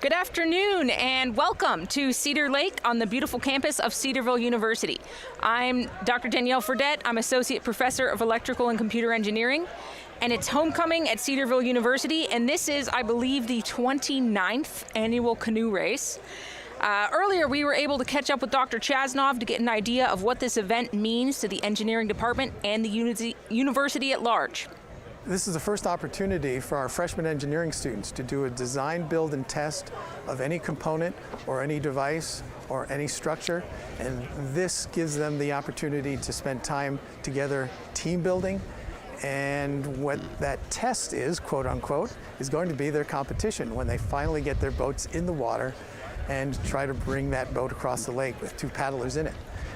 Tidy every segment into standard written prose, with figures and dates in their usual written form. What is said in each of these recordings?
Good afternoon and welcome to Cedar Lake on the beautiful campus of Cedarville University. I'm Dr. Danielle Fredette. I'm Associate Professor of Electrical and Computer Engineering, and it's homecoming at Cedarville University, and this is, I believe, the 29th annual canoe race. Earlier, we were able to catch up with Dr. Chasnov to get an idea of what this event means to the engineering department and the university at large. This is the first opportunity for our freshman engineering students to do a design, build, and test of any component or any device or any structure, and this gives them the opportunity to spend time together team building, and what that test is, quote unquote, is going to be their competition when they finally get their boats in the water and try to bring that boat across the lake with two paddlers in it.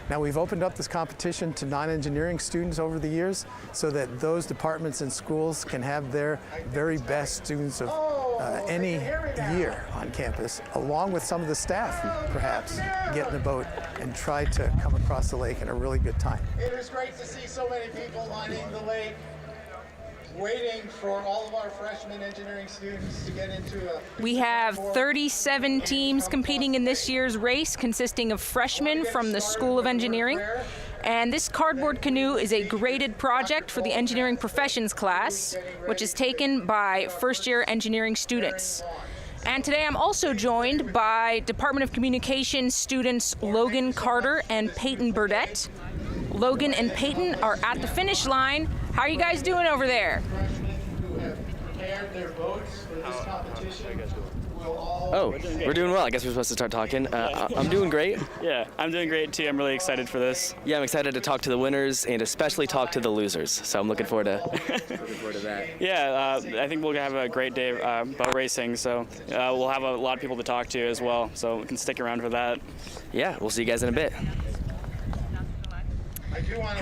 Now, we've opened up this competition to non-engineering students over the years so that those departments and schools can have their very best students of any year on campus, along with some of the staff who perhaps get in the boat and try to come across the lake in a really good time. It is great to see so many people lining the lake, waiting for all of our freshman engineering students to get into a... We have 37 teams competing in this year's race, consisting of freshmen from the School of Engineering. And this cardboard canoe is a graded project for the engineering professions class, which is taken by first-year engineering students. And today I'm also joined by Department of Communications students Logan Carter and Peyton Burdett. Logan and Peyton are at the finish line. How are you guys doing over there? Oh, we're doing well. I guess we're supposed to start talking. I'm doing great. Yeah, I'm doing great too. I'm really excited for this. Yeah, I'm excited to talk to the winners and especially talk to the losers. So I'm looking forward to that. Yeah, I think we'll have a great day boat racing. So we'll have a lot of people to talk to as well. So we can stick around for that. Yeah, we'll see you guys in a bit.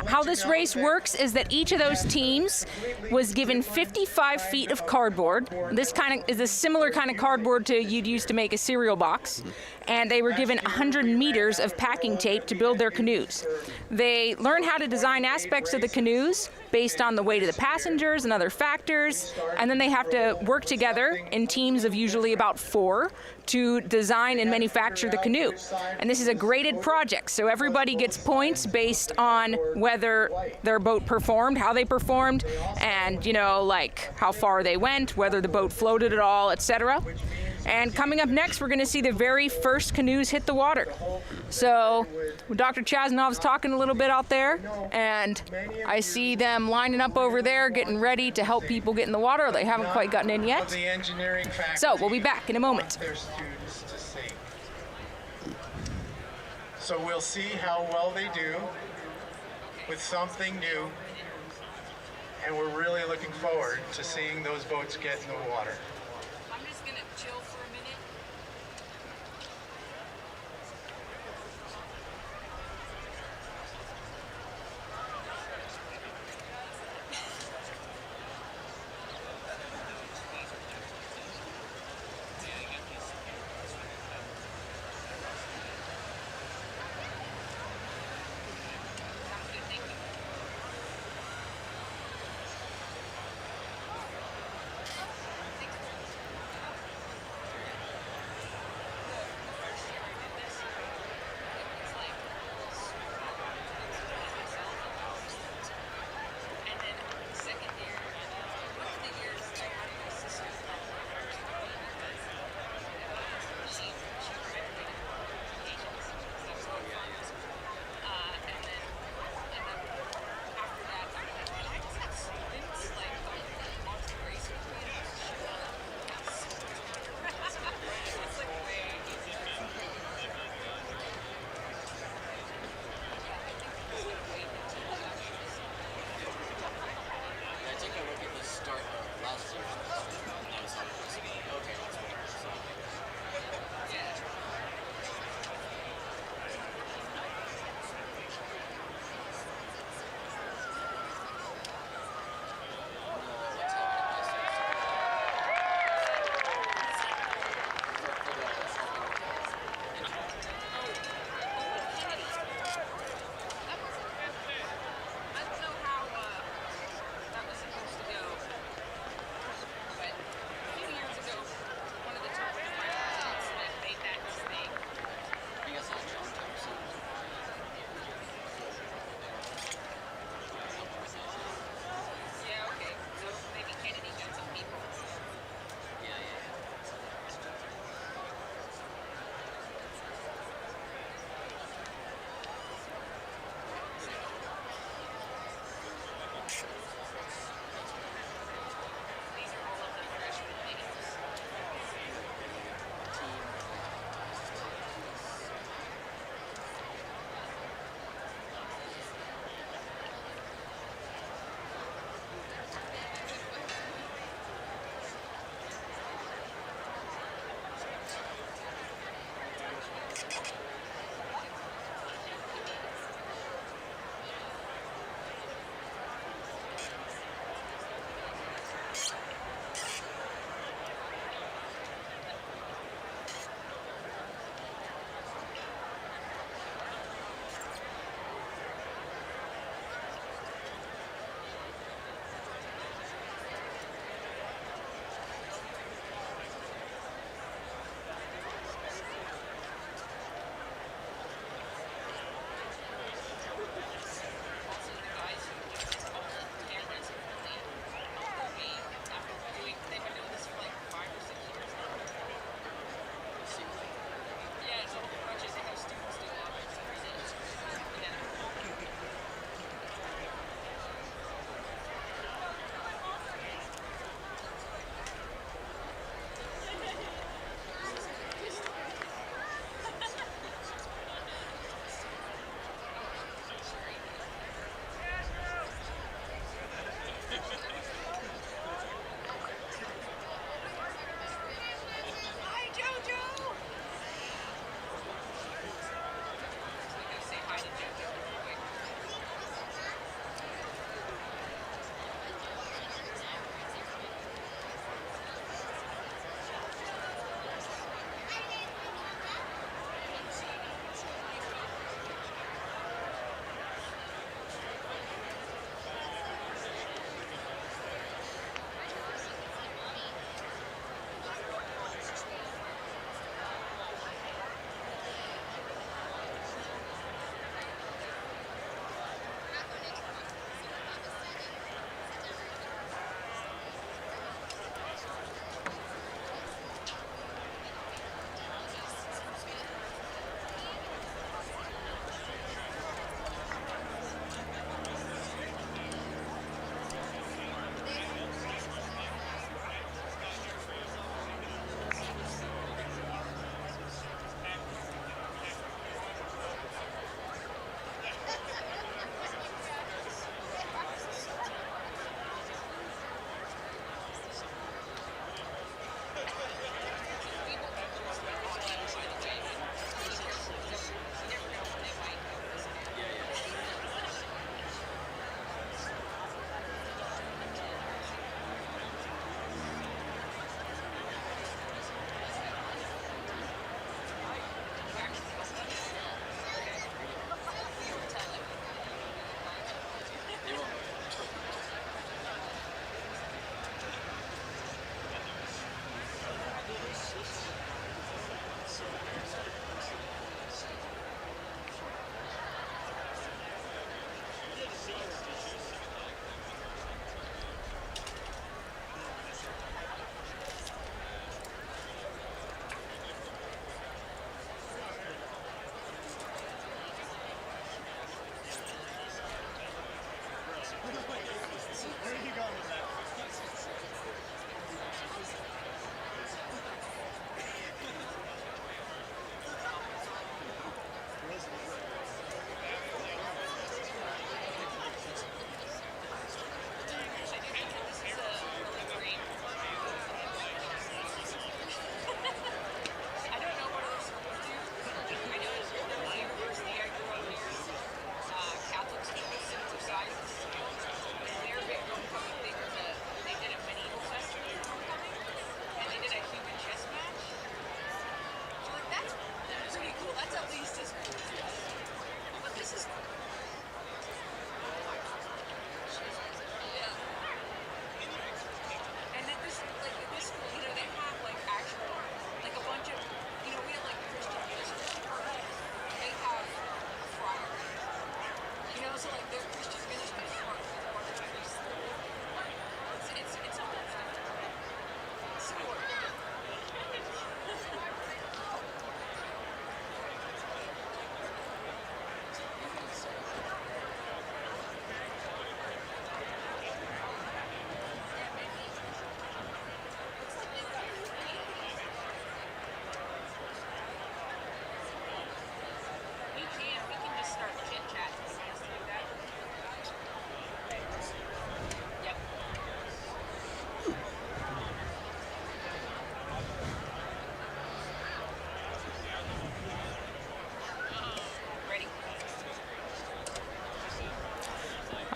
How this race works is that each of those teams was given 55 feet of cardboard. This is a similar kind of cardboard to you'd use to make a cereal box. And they were given 100 meters of packing tape to build their canoes. They learn how to design aspects of the canoes based on the weight of the passengers and other factors, and then they have to work together in teams of usually about 4 to design and manufacture the canoe. And this is a graded project, so everybody gets points based on whether their boat performed, how they performed, and like how far they went, whether the boat floated at all, etc. And coming up next, we're going to see the very first canoes hit the water. So Dr. Chasnov's talking a little bit out there, and I see them lining up over there, getting ready to help people get in the water. They haven't quite gotten in yet. So we'll be back in a moment. So we'll see how well they do with something new, and we're really looking forward to seeing those boats get in the water. I'm just going to chill for a minute.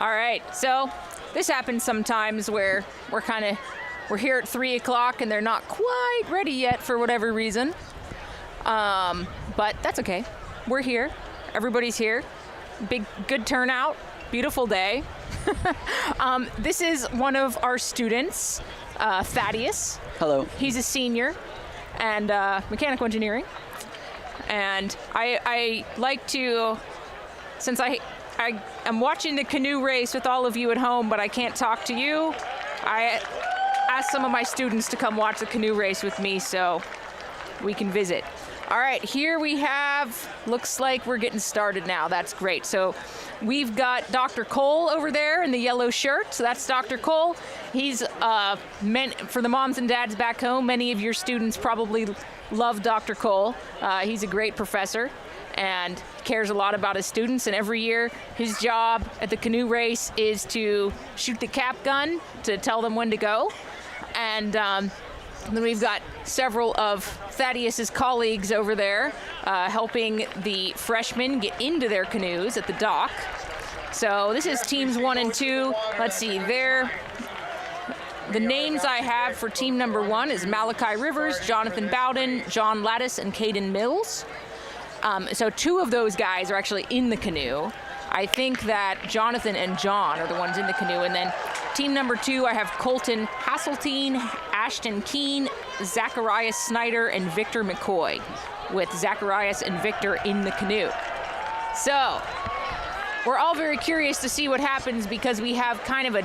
All right, so this happens sometimes where we're here at 3 o'clock and they're not quite ready yet for whatever reason. But that's okay. We're here. Everybody's here. Good turnout. Beautiful day. This is one of our students, Thaddeus. Hello. He's a senior and mechanical engineering. And I like to, since I am watching the canoe race with all of you at home, but I can't talk to you, I asked some of my students to come watch the canoe race with me so we can visit. All right, here we have, looks like we're getting started now. That's great. So we've got Dr. Cole over there in the yellow shirt. So that's Dr. Cole. He's, for the moms and dads back home, many of your students probably love Dr. Cole. He's a great professor and cares a lot about his students. And every year, his job at the canoe race is to shoot the cap gun to tell them when to go. And then we've got several of Thaddeus's colleagues over there helping the freshmen get into their canoes at the dock. So this is teams 1 and 2. Let's see, the names I have for team number 1 is Malachi Rivers, Jonathan Bowden, John Lattis, and Caden Mills. So 2 of those guys are actually in the canoe. I think that Jonathan and John are the ones in the canoe. And then team number 2, I have Colton Hasseltine, Ashton Keene, Zacharias Snyder, and Victor McCoy, with Zacharias and Victor in the canoe. So we're all very curious to see what happens because we have kind of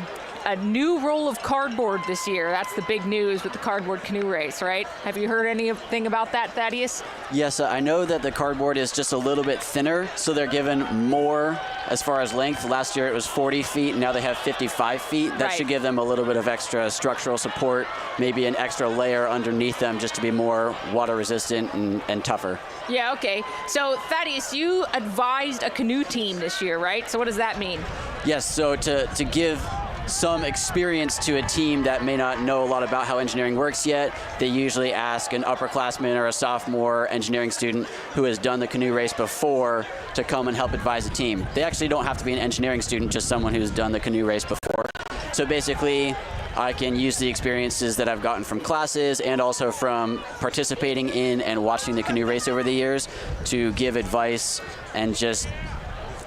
a new roll of cardboard this year. That's the big news with the cardboard canoe race, right? Have you heard anything about that, Thaddeus? Yes, I know that the cardboard is just a little bit thinner, so they're given more as far as length. Last year it was 40 feet, now they have 55 feet. That should give them a little bit of extra structural support, maybe an extra layer underneath them just to be more water resistant and tougher. Yeah, okay. So Thaddeus, you advised a canoe team this year, right? So what does that mean? Yes, so to give some experience to a team that may not know a lot about how engineering works yet, they usually ask an upperclassman or a sophomore engineering student who has done the canoe race before to come and help advise a team. They actually don't have to be an engineering student, just someone who's done the canoe race before. So basically, I can use the experiences that I've gotten from classes and also from participating in and watching the canoe race over the years to give advice and just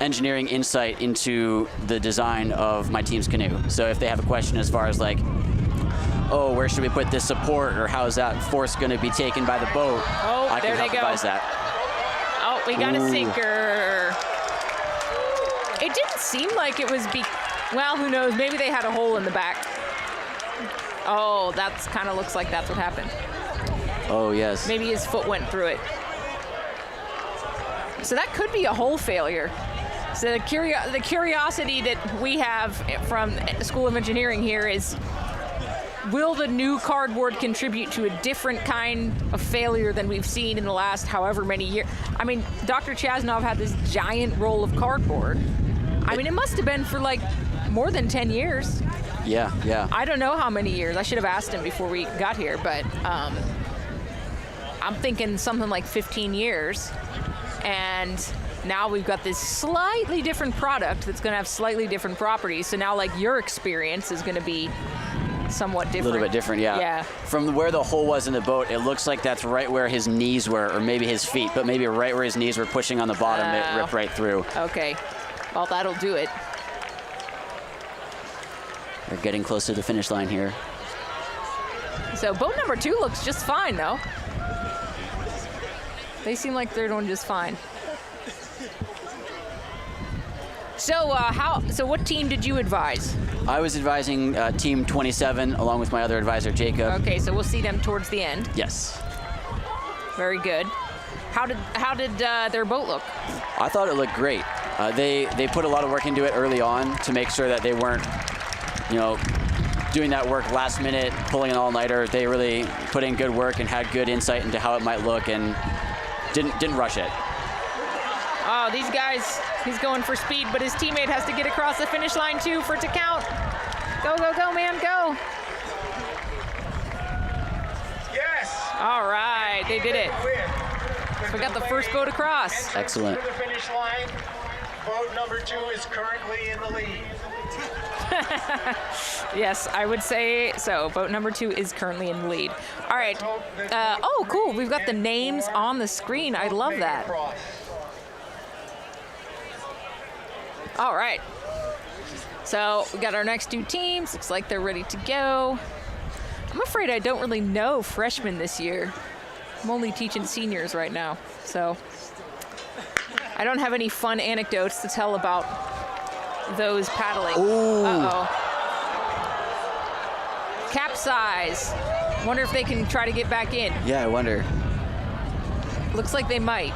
engineering insight into the design of my team's canoe. So if they have a question as far as like, oh, where should we put this support, or how is that force going to be taken by the boat, I can help advise that. Oh, we got a sinker. It didn't seem like it was well, who knows, maybe they had a hole in the back. Oh, that's kind of looks like that's what happened. Oh, yes. Maybe his foot went through it. So that could be a hole failure. So the curiosity that we have from the School of Engineering here is, will the new cardboard contribute to a different kind of failure than we've seen in the last however many years? I mean, Dr. Chasnov had this giant roll of cardboard. I mean, it must have been for like more than 10 years. Yeah, yeah. I don't know how many years. I should have asked him before we got here, but I'm thinking something like 15 years. And now we've got this slightly different product that's going to have slightly different properties. So now, like, your experience is going to be somewhat different. A little bit different, yeah. Yeah. From where the hole was in the boat, it looks like that's right where his knees were, or maybe his feet, but maybe right where his knees were pushing on the bottom, it ripped right through. Okay. Well, that'll do it. We're getting close to the finish line here. So boat number 2 looks just fine, though. They seem like they're doing just fine. So so what team did you advise? I was advising Team 27 along with my other advisor, Jacob. Okay, so we'll see them towards the end. Yes. Very good. How did their boat look? I thought it looked great. They put a lot of work into it early on to make sure that they weren't, doing that work last minute, pulling an all-nighter. They really put in good work and had good insight into how it might look and didn't rush it. Oh, these guys, he's going for speed, but his teammate has to get across the finish line too for it to count. Go, go, go, man, go. Yes! All right, they did it. So we got the first boat across. Excellent. To the finish line, boat number 2 is currently in the lead. Yes, I would say so. Boat number 2 is currently in the lead. All right. Oh, cool. We've got the names on the screen. I love that. All right. So we got our next 2 teams. Looks like they're ready to go. I'm afraid I don't really know freshmen this year. I'm only teaching seniors right now, so I don't have any fun anecdotes to tell about those paddling. Ooh. Uh-oh. Capsize. Wonder if they can try to get back in. Yeah, I wonder. Looks like they might.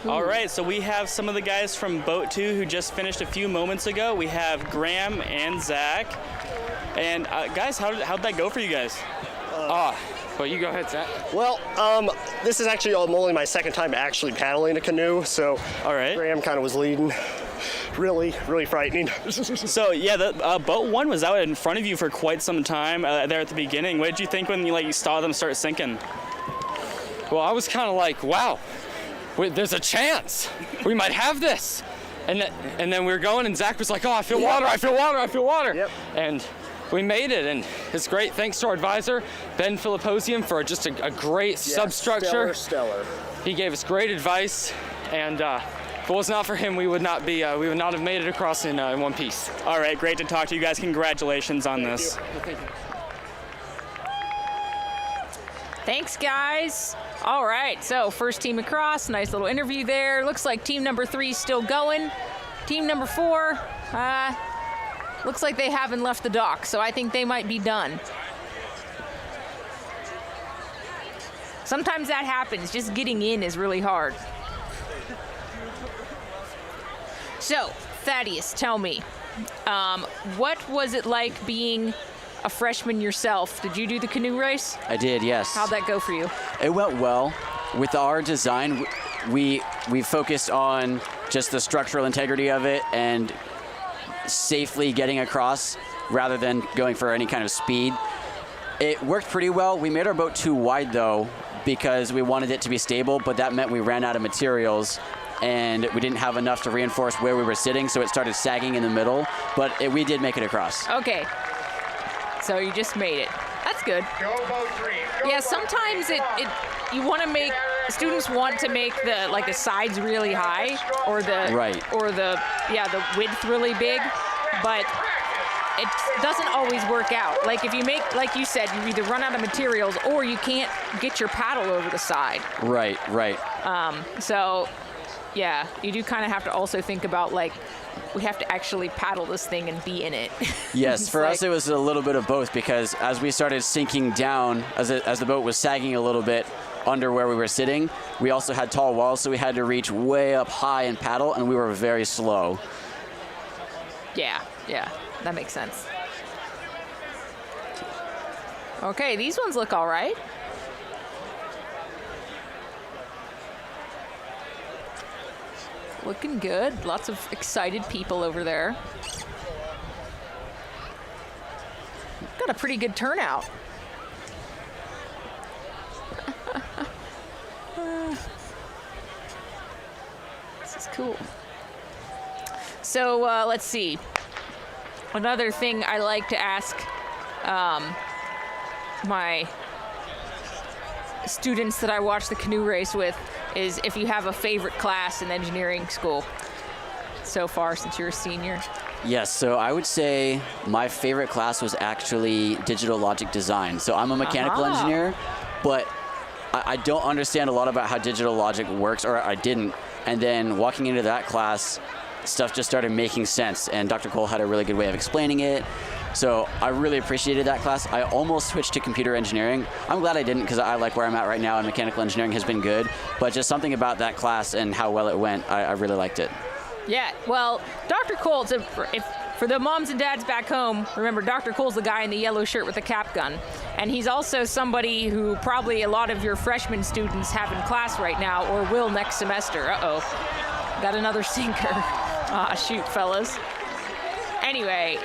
All right, so we have some of the guys from Boat 2 who just finished a few moments ago. We have Graham and Zach. And guys, how'd that go for you guys? Well, you go ahead, Zach. Well, this is actually only my second time actually paddling a canoe, so All right. Graham kind of was leading. Really, really frightening. So yeah, the Boat 1 was out in front of you for quite some time there at the beginning. What did you think when you saw them start sinking? Well, I was kind of like, wow, there's a chance. We might have this. And then we were going, and Zach was like, oh, I feel water, I feel water, I feel water. Yep. And we made it, and it's great. Thanks to our advisor, Ben Philipposium, for just a great substructure. Stellar. He gave us great advice, and if it was not for him, we would not have made it across in one piece. All right, great to talk to you guys. Congratulations on this. Thanks, guys. All right, so first team across, nice little interview there. Looks like team number 3 is still going. Team number 4, looks like they haven't left the dock, so I think they might be done. Sometimes that happens. Just getting in is really hard. So, Thaddeus, tell me, what was it like being a freshman yourself? Did you do the canoe race? I did, yes. How'd that go for you? It went well. With our design, we focused on just the structural integrity of it and safely getting across rather than going for any kind of speed. It worked pretty well. We made our boat too wide though because we wanted it to be stable, but that meant we ran out of materials and we didn't have enough to reinforce where we were sitting, so it started sagging in the middle, but we did make it across. Okay. So you just made it. That's good. Go Boat 3. Go Yeah, Boat sometimes 3. you want to make, students want to make the sides really high or the width really big, but it doesn't always work out. Like if you make, like you said, you either run out of materials or you can't get your paddle over the side. Right. So yeah, you do kind of have to also think about we have to actually paddle this thing and be in it. Yes, for us it was a little bit of both because as we started sinking down, as the boat was sagging a little bit under where we were sitting, we also had tall walls, so we had to reach way up high and paddle, and we were very slow. Yeah, that makes sense. Okay, these ones look all right. Looking good. Lots of excited people over there. Got a pretty good turnout. This is cool. So let's see. Another thing I like to ask my students that I watch the canoe race with is if you have a favorite class in engineering school so far since you're a senior. Yes, so I would say my favorite class was actually digital logic design. So I'm a mechanical engineer, but I don't understand a lot about how digital logic works, or I didn't. And then walking into that class, stuff just started making sense, and Dr. Cole had a really good way of explaining it. So I really appreciated that class. I almost switched to computer engineering. I'm glad I didn't because I like where I'm at right now, and mechanical engineering has been good. But just something about that class and how well it went, I really liked it. Yeah, well, Dr. Cole, for the moms and dads back home, remember Dr. Cole's the guy in the yellow shirt with the cap gun. And he's also somebody who probably a lot of your freshman students have in class right now or will next semester. Uh-oh, got another sinker. Ah, shoot, fellas. Anyway,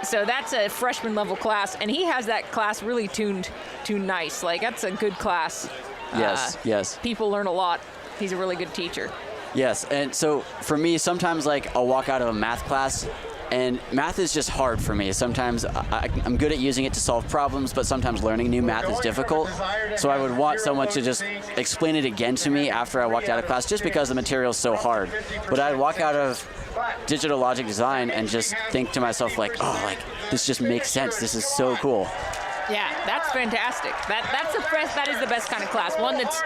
so that's a freshman level class, and he has that class really tuned nice. Like, that's a good class. Yes. People learn a lot. He's a really good teacher. Yes, and so for me, sometimes like I'll walk out of a math class, and math is just hard for me. Sometimes I'm good at using it to solve problems, but sometimes learning new math is difficult. So I would want someone to just explain it again to me after I walked out of class, just because the material is so hard. But I'd walk out of digital logic design and just think to myself like, oh, like this just makes sense. This is so cool. Yeah, that's fantastic. That is the best kind of class. One that's,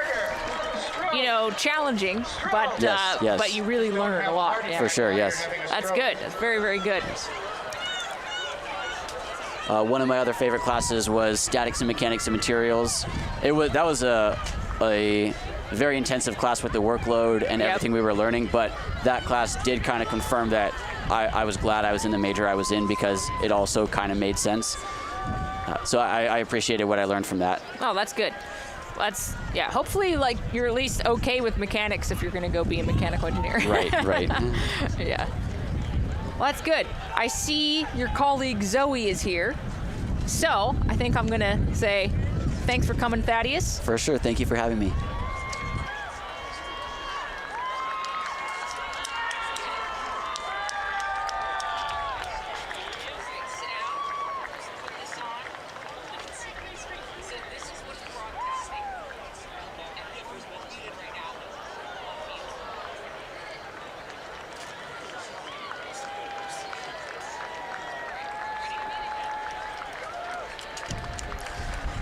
you know, challenging, but Yes. but you really learn a lot. Yeah. For sure, yes. That's good. That's very, very good. One of my other favorite classes was statics and mechanics and materials. That was a very intensive class with the workload and everything we were learning, but that class did kind of confirm that I was glad I was in the major I was in, because it also kind of made sense. So I appreciated what I learned from that. Oh, that's good. Hopefully, like, you're at least okay with mechanics if you're going to go be a mechanical engineer. Right. Yeah. Well, that's good. I see your colleague Zoe is here. So I think I'm going to say thanks for coming, Thaddeus. For sure. Thank you for having me.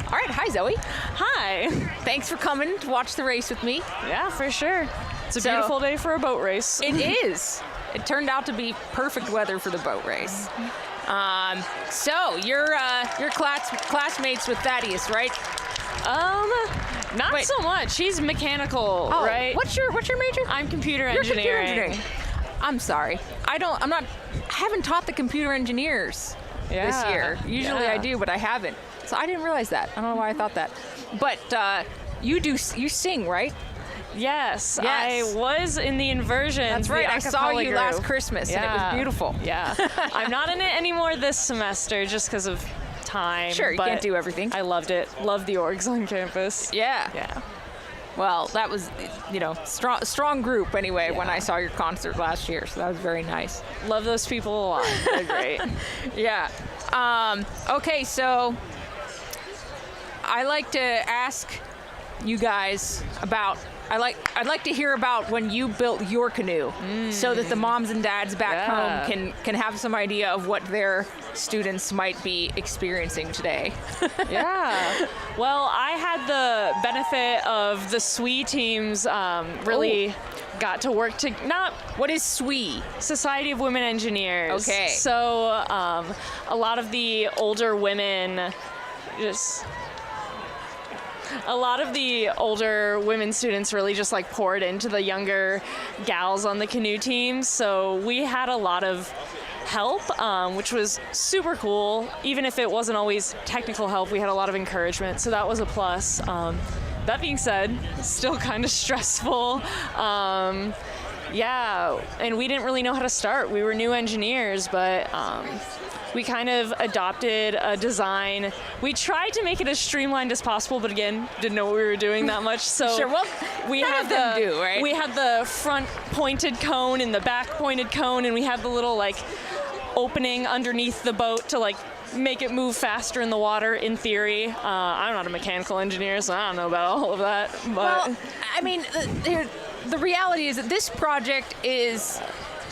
All right. Hi, Zoe. Hi. Thanks for coming to watch the race with me. Yeah, for sure. It's a beautiful day for a boat race. It is. It turned out to be perfect weather for the boat race. So you're classmates with Thaddeus, right? Not so much. He's mechanical, Oh, right? What's your major? I'm computer You're engineering. computer engineering. I'm sorry. I haven't taught the computer engineers this year. Usually I do, but I haven't. So I didn't realize that. I don't know why I thought that. But you sing, right? Yes, I was in the inversion. That's right. I saw you last Christmas, and it was beautiful. Yeah. I'm not in it anymore this semester just because of time. Sure, you can't do everything. I loved it. Loved the orgs on campus. Yeah. Yeah. Well, that was, strong group anyway when I saw your concert last year, so that was very nice. Love those people a lot. They're great. Yeah. Okay, so I like to ask you guys about. I'd like to hear about when you built your canoe, so that the moms and dads back home can have some idea of what their students might be experiencing today. Yeah. Well, I had the benefit of the SWE teams really got to work to What is SWE? Society of Women Engineers. Okay. So a lot of the older women students really just like poured into the younger gals on the canoe teams. So we had a lot of help, which was super cool. Even if it wasn't always technical help, we had a lot of encouragement. So that was a plus. That being said, still kind of stressful. Yeah, and we didn't really know how to start. We were new engineers, but we kind of adopted a design. We tried to make it as streamlined as possible, but again, didn't know what we were doing that much. So Sure, well, we none had of them do, right? We had the front pointed cone and the back pointed cone, and we had the little like opening underneath the boat to like make it move faster in the water, in theory. I'm not a mechanical engineer, so I don't know about all of that. But Well, I mean, the reality is that this project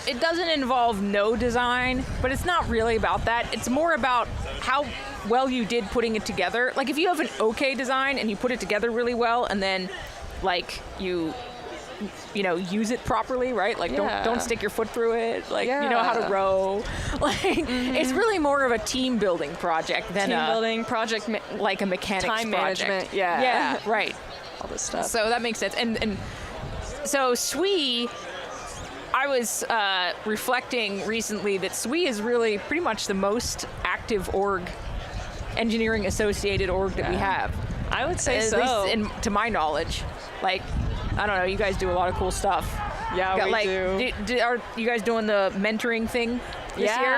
it doesn't involve no design, but it's not really about that. It's more about how well you did putting it together. Like, if you have an okay design and you put it together really well, and then like you use it properly, right? Like, don't stick your foot through it. Like, you know how to row. Like, it's really more of a team building project than like a mechanics time project. management. Yeah, right. All this stuff. So that makes sense. And so SWE, I was reflecting recently that SWE is really pretty much the most active engineering associated org that we have. I would say so. At least to my knowledge. Like, I don't know, you guys do a lot of cool stuff. Yeah, we do. Are you guys doing the mentoring thing this year?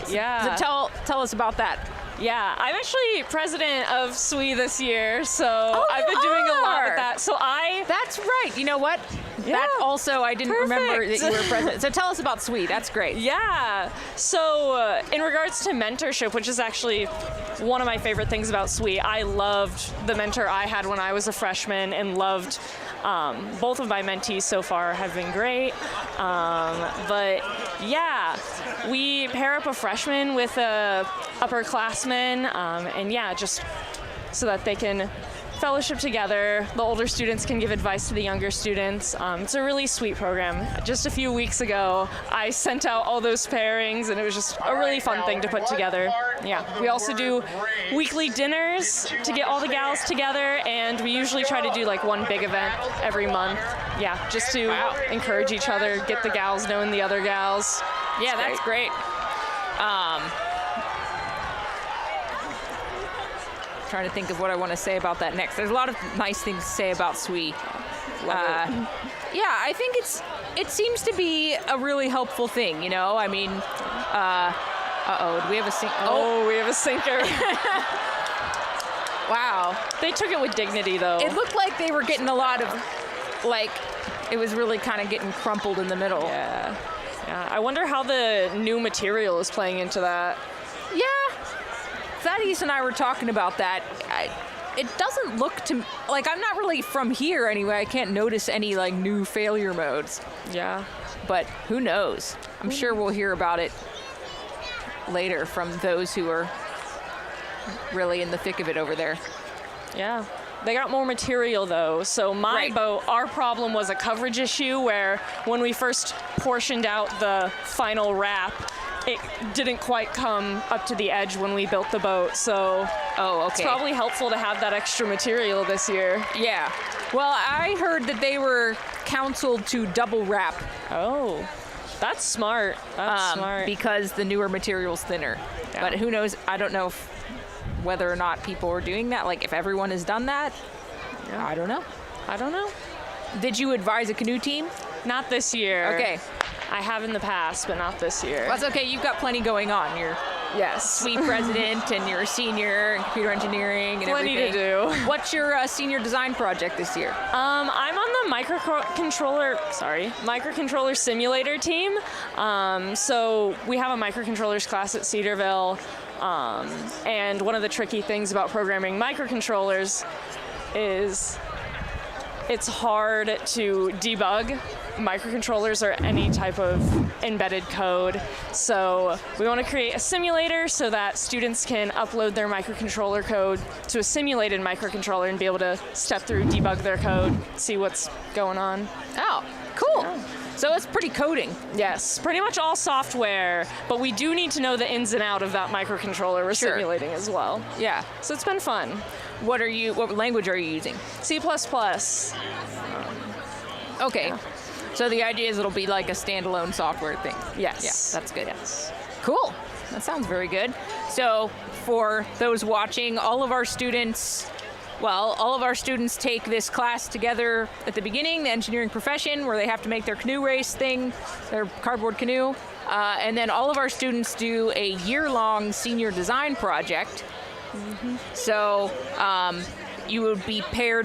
Yeah. So tell us about that. Yeah, I'm actually president of SWE this year, so I've been you doing a lot with are. that. So That's right. You know what? Yeah. That also, I didn't remember that Perfect. you were president. So tell us about SWE. That's great. Yeah. So in regards to mentorship, which is actually one of my favorite things about SWE, I loved the mentor I had when I was a freshman and loved both of my mentees so far have been great. But yeah, we pair up a freshman with a upperclassman, and yeah, just so that they can fellowship together. The older students can give advice to the younger students. It's a really sweet program. Just a few weeks ago, I sent out all those pairings, and it was just a really fun thing to put together. Yeah, we also do weekly dinners to get all the gals together, and we usually try to do like one big event every month. Yeah, just to encourage each other, get the gals knowing the other gals. Yeah, that's great. Trying to think of what I want to say about that next. There's a lot of nice things to say about SWE. Yeah, I think it seems to be a really helpful thing, you know? I mean, do we have a sinker? Oh, we have a sinker. Wow. They took it with dignity, though. It looked like they were getting a lot of, like, it was really kind of getting crumpled in the middle. Yeah. I wonder how the new material is playing into that. Yeah. Thaddeus and I were talking about that. It doesn't look to like, I'm not really from here anyway. I can't notice any like new failure modes. Yeah. But who knows? I'm sure we'll hear about it later from those who are really in the thick of it over there. Yeah. They got more material though. So my boat, our problem was a coverage issue where when we first portioned out the final wrap, it didn't quite come up to the edge when we built the boat. So it's probably helpful to have that extra material this year. Yeah. Well, I heard that they were counseled to double wrap. Oh, that's smart. That's smart. Because the newer material's thinner. Yeah. But who knows? I don't know whether or not people are doing that. Like if everyone has done that, I don't know. Did you advise a canoe team? Not this year. Okay. I have in the past, but not this year. Well, that's okay. You've got plenty going on. You're SWE president, and you're a senior in computer engineering and plenty everything. to do. What's your senior design project this year? I'm on the microcontroller simulator team. So we have a microcontrollers class at Cedarville, and one of the tricky things about programming microcontrollers is it's hard to debug microcontrollers or any type of embedded code. So we want to create a simulator so that students can upload their microcontroller code to a simulated microcontroller and be able to step through, debug their code, see what's going on. Oh, cool. Yeah. So it's pretty coding. Yes, pretty much all software, but we do need to know the ins and out of that microcontroller we're simulating as well. Yeah. So it's been fun. What language are you using? C++. Okay. Yeah. So the idea is it'll be like a standalone software thing. Yes. Yeah, that's good. Yes. Cool. That sounds very good. So for those watching, all of our students take this class together at the beginning, the engineering profession, where they have to make their canoe race thing, their cardboard canoe. And then all of our students do a year-long senior design project. Mm-hmm. So you would be you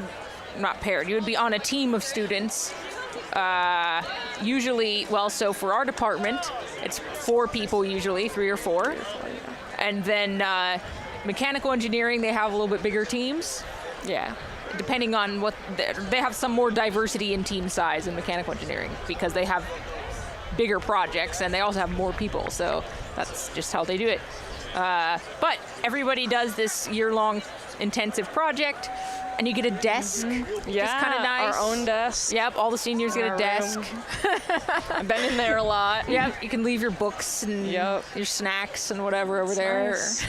would be on a team of students. So for our department, it's 4 people usually, 3 or 4. And then mechanical engineering, they have a little bit bigger teams. Yeah. Depending on what, they have some more diversity in team size in mechanical engineering because they have bigger projects and they also have more people. So that's just how they do it. But everybody does this year-long intensive project. And you get a desk. Mm-hmm. Yeah, just kind of nice. Our own desk. Yep, all the seniors get a desk. I've been in there a lot. Yep, you can leave your books and your snacks and whatever over there. Nice.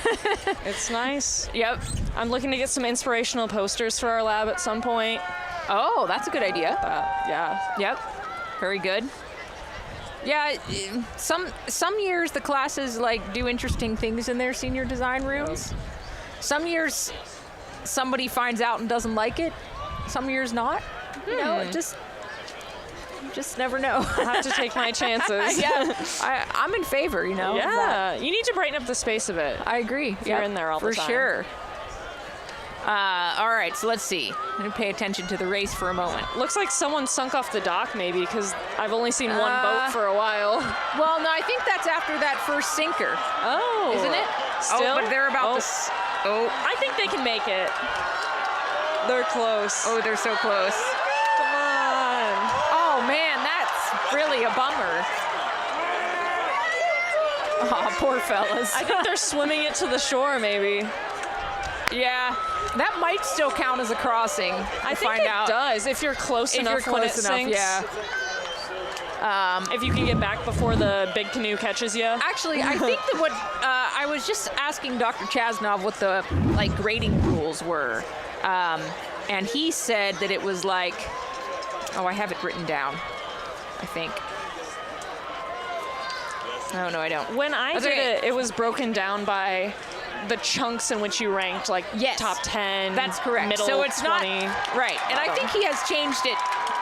It's nice. Yep. I'm looking to get some inspirational posters for our lab at some point. Oh, that's a good idea. Yeah. Yep. Very good. Yeah, some years the classes like do interesting things in their senior design rooms. Some years somebody finds out and doesn't like it. Some years not. You know, it just just never know. I have to take my chances. Yeah, I'm in favor, you know. Yeah, you need to brighten up the space a bit. I agree. If you're in there all the time. For sure. All right, so let's see. I'm going to pay attention to the race for a moment. Looks like someone sunk off the dock maybe, because I've only seen one boat for a while. Well, no, I think that's after that first sinker. Oh. Isn't it? Still? Oh, but they're about to... I think they can make it. They're close. Oh, they're so close. Come on. Oh, man, that's really a bummer. Oh, poor fellas. I think they're swimming it to the shore maybe. Yeah, that might still count as a crossing. I think it does if you're close enough when it sinks. Yeah. If you can get back before the big canoe catches you. Actually, I think that what I was just asking Dr. Chasnov what the grading rules were, and he said that it was like, oh, I have it written down, I think. No, I don't. When I did it, it was broken down by the chunks in which you ranked, like top 10. That's correct. Middle so it's 20. not right, and I think he has changed it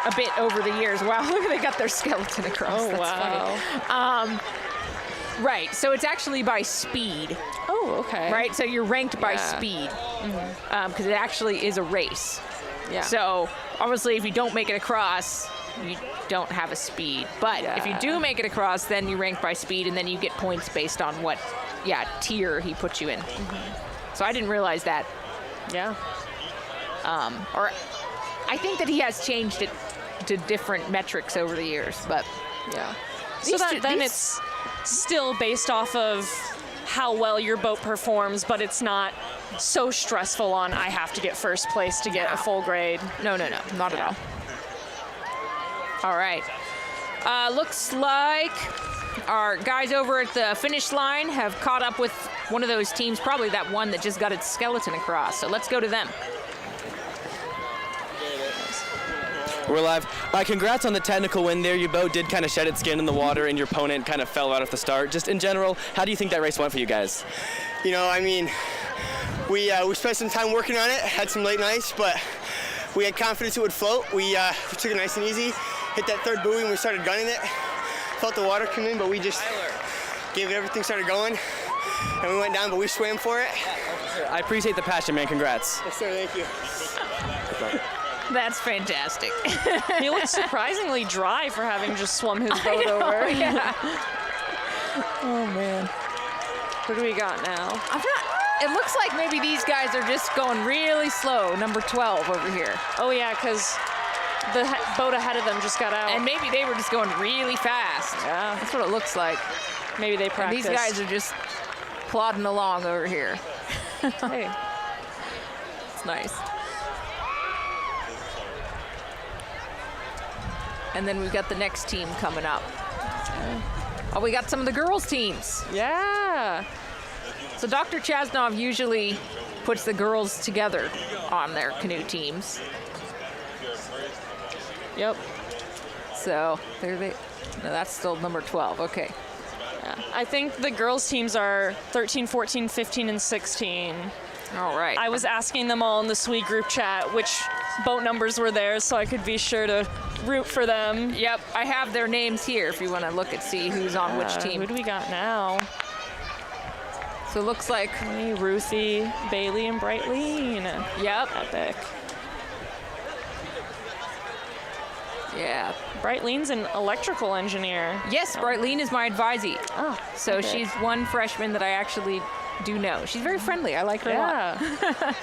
a bit over the years. Wow, look, they got their skeleton across. Oh, That's wow. funny. Right, so it's actually by speed. Oh, okay. Right, so you're ranked by speed because it actually is a race. Yeah. So obviously, if you don't make it across, you don't have a speed. But if you do make it across, then you rank by speed, and then you get points based on what, tier he puts you in. So I didn't realize that. Yeah. Or I think that he has changed it to different metrics over the years, but yeah. So then it's still based off of how well your boat performs, but it's not so stressful on I have to get first place to get a full grade. No, not at all. All right. Looks like our guys over at the finish line have caught up with one of those teams, probably that one that just got its skeleton across. So let's go to them. We're live. Congrats on the technical win there. Your boat did kind of shed its skin in the water, and your opponent kind of fell out at the start. Just in general, how do you think that race went for you guys? You know, I mean, we spent some time working on it, had some late nights, but we had confidence it would float. We took it nice and easy, hit that third buoy, and we started gunning it. Felt the water come in, but we just gave it everything, started going, and we went down, but we swam for it. I appreciate the passion, man. Congrats. Yes, sir. Thank you. That's fantastic. He looks surprisingly dry for having just swum his boat over. Yeah. Oh, man. What do we got now? It looks like maybe these guys are just going really slow. Number 12 over here. Oh, yeah, because the boat ahead of them just got out. And maybe they were just going really fast. Yeah. That's what it looks like. Maybe they practiced. And these guys are just plodding along over here. Hey. It's nice. And then we've got the next team coming up. Oh, we got some of the girls' teams. Yeah. So Dr. Chasnov usually puts the girls together on their canoe teams. Yep. So there they. No, that's still number 12. Okay. Yeah. I think the girls' teams are 13, 14, 15, and 16. All right. I was asking them all in the SWE group chat which boat numbers were theirs so I could be sure to root for them. Yep, I have their names here if you want to look and see who's on which team. Who do we got now? So it looks like me, Ruthie, Bailey, and Brightleen. Yep. Epic. Yeah. Brightleen's an electrical engineer. Yes, Brightleen is my advisee. Oh, so okay. she's one freshman that I actually do know. She's very friendly. I like her a lot.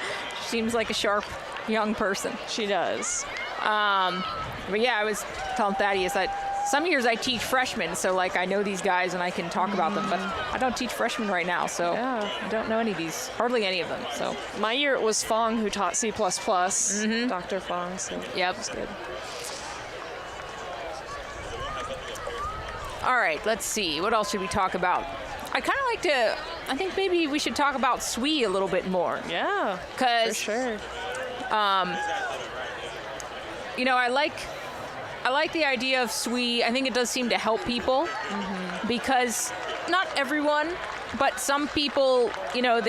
She seems like a sharp young person. She does. But yeah, I was telling Thaddeus that some years I teach freshmen, so like I know these guys and I can talk about them, but I don't teach freshmen right now, so I don't know any of these, hardly any of them. So my year it was Fong who taught C++, Dr. Fong, so yep. That's good. All right, let's see. What else should we talk about? I kind of like to, I think maybe we should talk about SWE a little bit more. Yeah, because for sure. You know, I like the idea of SWE. I think it does seem to help people because not everyone, but some people, you know,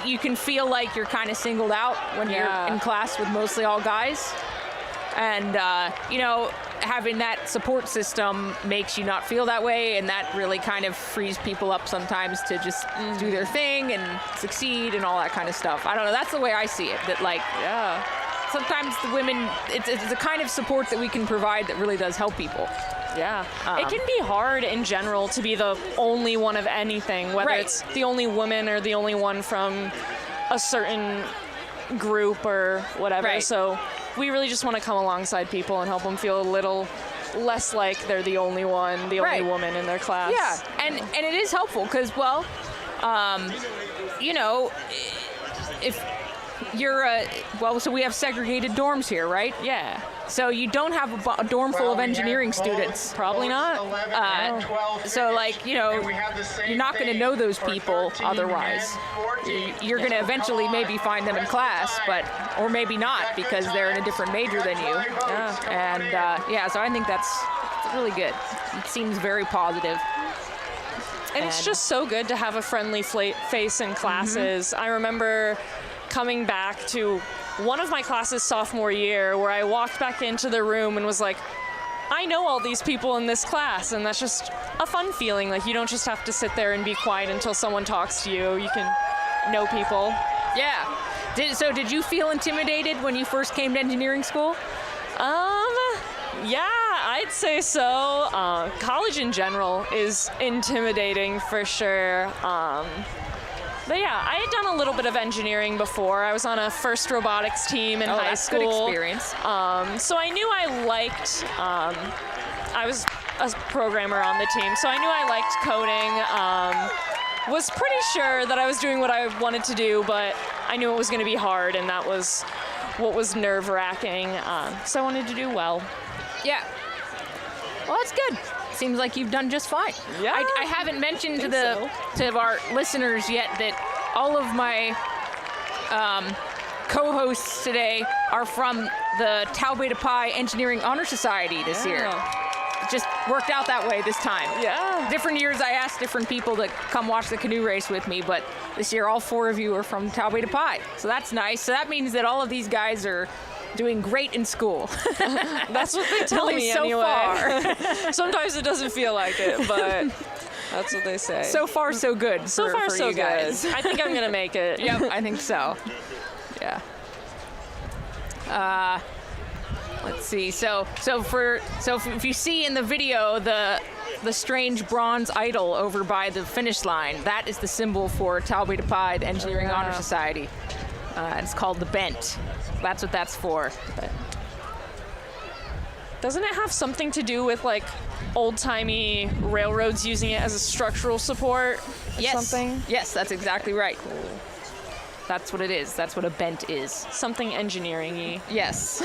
you can feel like you're kind of singled out when you're in class with mostly all guys. And, you know, having that support system makes you not feel that way, and that really kind of frees people up sometimes to just do their thing and succeed and all that kind of stuff. I don't know, that's the way I see it, that like, sometimes the women, it's the kind of support that we can provide that really does help people. Yeah. It can be hard in general to be the only one of anything, whether it's the only woman or the only one from a certain group or whatever. So we really just want to come alongside people and help them feel a little less like they're the only one, the only woman in their class. Yeah, and it is helpful because, well, you know, if you're so we have segregated dorms here, right? Yeah. So you don't have a dorm full of engineering students. Probably not. So like, you know, you're not going to know those people otherwise. You're going to eventually maybe find them in class, or maybe not because they're in a different major than you. And so I think that's really good. It seems very positive. And it's just so good to have a friendly face in classes. I remember coming back to one of my classes sophomore year where I walked back into the room and was like, I know all these people in this class, and that's just a fun feeling. Like, you don't just have to sit there and be quiet until someone talks to you. You can know people. Yeah. Did you feel intimidated when you first came to engineering school? Yeah, I'd say so. College in general is intimidating for sure. But yeah, I had done a little bit of engineering before. I was on a first robotics team in high school. Good experience. So I knew I liked, I was a programmer on the team, so I knew I liked coding. Was pretty sure that I was doing what I wanted to do, but I knew it was going to be hard, and that was what was nerve-wracking. So I wanted to do well. Yeah. Well, that's good. Seems like you've done just fine. Yeah. I haven't mentioned to our listeners yet that all of my co-hosts today are from the Tau Beta Pi Engineering Honor Society this year. It just worked out that way this time. Yeah. Different years I asked different people to come watch the canoe race with me, but this year all 4 of you are from Tau Beta Pi. So that's nice. So that means that all of these guys are doing great in school. That's what they tell me so anyway. Far. Sometimes it doesn't feel like it, but that's what they say. So far, so good. So far, for so you guys. good. I think I'm gonna make it. Yep, I think so. Yeah. Let's see. So if you see in the video the strange bronze idol over by the finish line, that is the symbol for Tau Beta Pi, the Engineering Honor Society. It's called the bent. That's what that's for. Doesn't it have something to do with like old-timey railroads using it as a structural support or something? Yes, that's exactly right. That's what it is. That's what a bent is. Something engineering-y. Yes.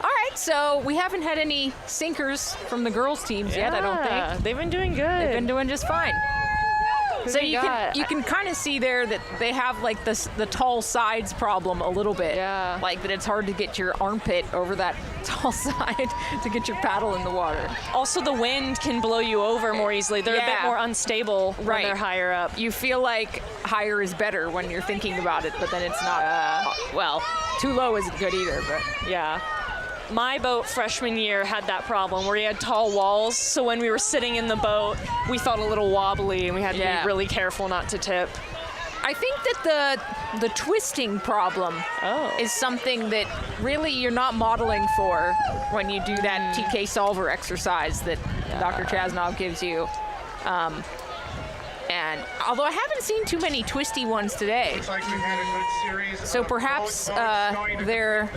All right, so we haven't had any sinkers from the girls' teams yet, I don't think. They've been doing good. They've been doing just fine. So you can kind of see there that they have like the tall sides problem a little bit. Yeah. Like that it's hard to get your armpit over that tall side to get your paddle in the water. Also, the wind can blow you over more easily. They're a bit more unstable when they're higher up. You feel like higher is better when you're thinking about it, but then it's not. Well, too low isn't good either, but yeah. My boat freshman year had that problem where you had tall walls, so when we were sitting in the boat, we felt a little wobbly and we had to be really careful not to tip. I think that the twisting problem is something that really you're not modeling for when you do that TK solver exercise that Dr. Chasnov gives you. And although I haven't seen too many twisty ones today, looks like we've had a good series so perhaps their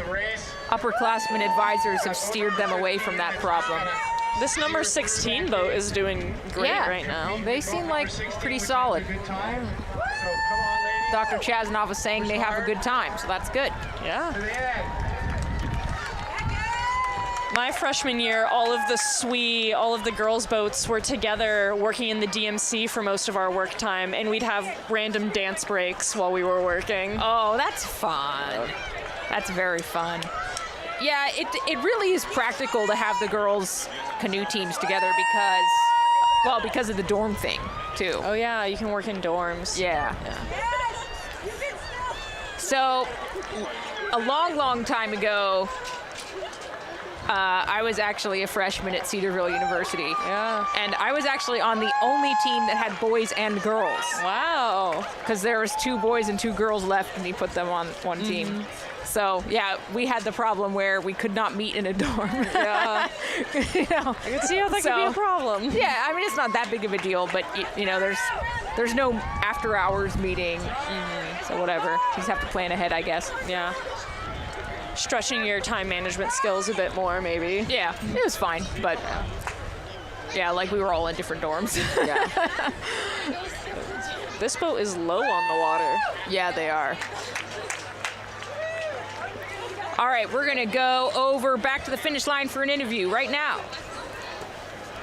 upperclassmen advisors have steered them away from that problem. This number 16 boat is doing great right now. They seem like pretty solid. Dr. Chasnov is saying they have a good time, so that's good. Yeah. My freshman year, all of the girls' boats were together working in the DMC for most of our work time, and we'd have random dance breaks while we were working. Oh, that's fun. That's very fun. Yeah, it really is practical to have the girls' canoe teams together because Well, because of the dorm thing, too. Oh yeah, you can work in dorms. Yeah. So, a long, long time ago, I was actually a freshman at Cedarville University. Yeah. And I was actually on the only team that had boys and girls. Wow. Because there was 2 boys and 2 girls left, and he put them on one team. So, yeah, we had the problem where we could not meet in a dorm. Yeah. You know? I can see how that could be a problem. Yeah, I mean, it's not that big of a deal, but, you know, there's no after-hours meeting. So whatever. You just have to plan ahead, I guess. Yeah. Stretching your time management skills a bit more, maybe. Yeah, it was fine, but yeah, like we were all in different dorms. Yeah. This boat is low on the water. Yeah, they are. All right, we're gonna go over back to the finish line for an interview right now.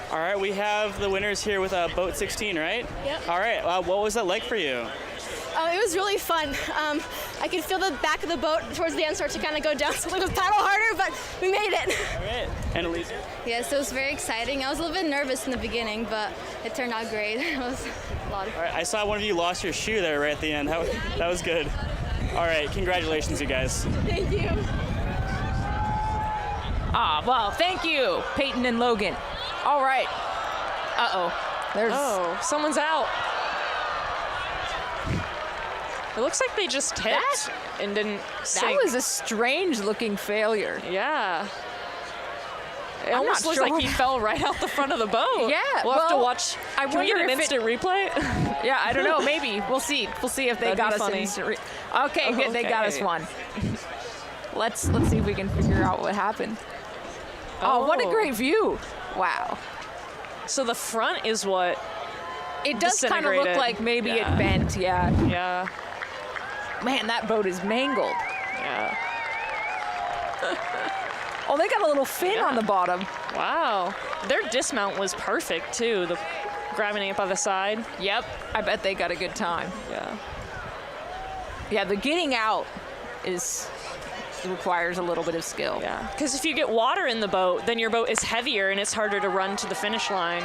All right, we have the winners here with boat 16, right? Yep. All right, what was that like for you? It was really fun. I could feel the back of the boat towards the end start to kind of go down, so it was paddle harder, but we made it. All right, and Elise? Yes, it was very exciting. I was a little bit nervous in the beginning, but it turned out great. It was a lot of fun. All right, I saw one of you lost your shoe there right at the end. That was good. All right, congratulations, you guys. Thank you. Well, thank you, Peyton and Logan. All right. Oh, someone's out. It looks like they just tipped and didn't sink. That was a strange-looking failure. Yeah. It I'm almost not looks sure like he fell right out the front of the boat. Yeah, We'll have to well, watch. I Can we get wonder an if it- instant replay? Yeah, I don't know. Maybe we'll see. We'll see if they That'd got be us funny. an instant. Okay, good. They got us Okay. one. Let's see if we can figure out what happened. Oh, what a great view! Wow. So the front is what It does kind of look disintegrated. like maybe Yeah. it bent. Yeah. Yeah. Man, that boat is mangled. Yeah. Oh, they got a little fin on the bottom. Wow. Their dismount was perfect too. The grabbing it by the side. Yep. I bet they got a good time. Yeah. Yeah, the getting out requires a little bit of skill. Yeah. Because if you get water in the boat, then your boat is heavier and it's harder to run to the finish line.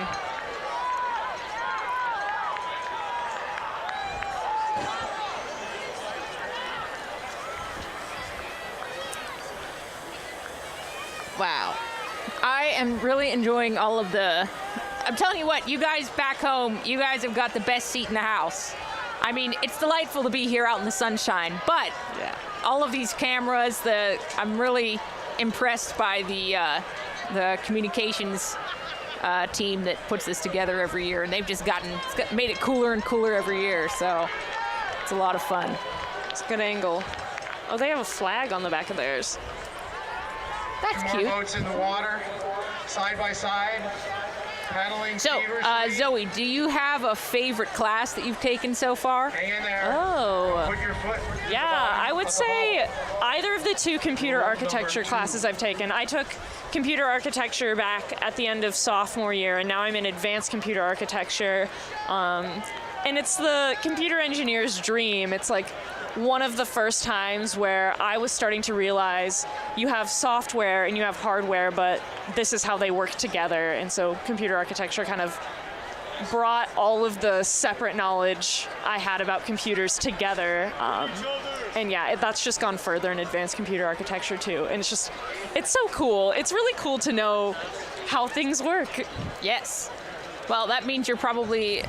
Wow. I am really enjoying all of I'm telling you what, you guys back home, you guys have got the best seat in the house. I mean, it's delightful to be here out in the sunshine, but all of these cameras, I'm really impressed by the communications team that puts this together every year, and they've just made it cooler and cooler every year, so it's a lot of fun. It's a good angle. Oh, they have a flag on the back of theirs. That's More cute. boats in the water, side by side, paddling So, feverishly. Zoe, do you have a favorite class that you've taken so far? Hang in there. Oh. Put your foot. Yeah, I would say either of the 2 computer architecture classes I've taken. I took computer architecture back at the end of sophomore year, and now I'm in advanced computer architecture. And it's the computer engineer's dream. It's like one of the first times where I was starting to realize you have software and you have hardware, but this is how they work together. And so computer architecture kind of brought all of the separate knowledge I had about computers together. And yeah, that's just gone further in advanced computer architecture too. And it's so cool. It's really cool to know how things work. Yes. Well, that means you're probably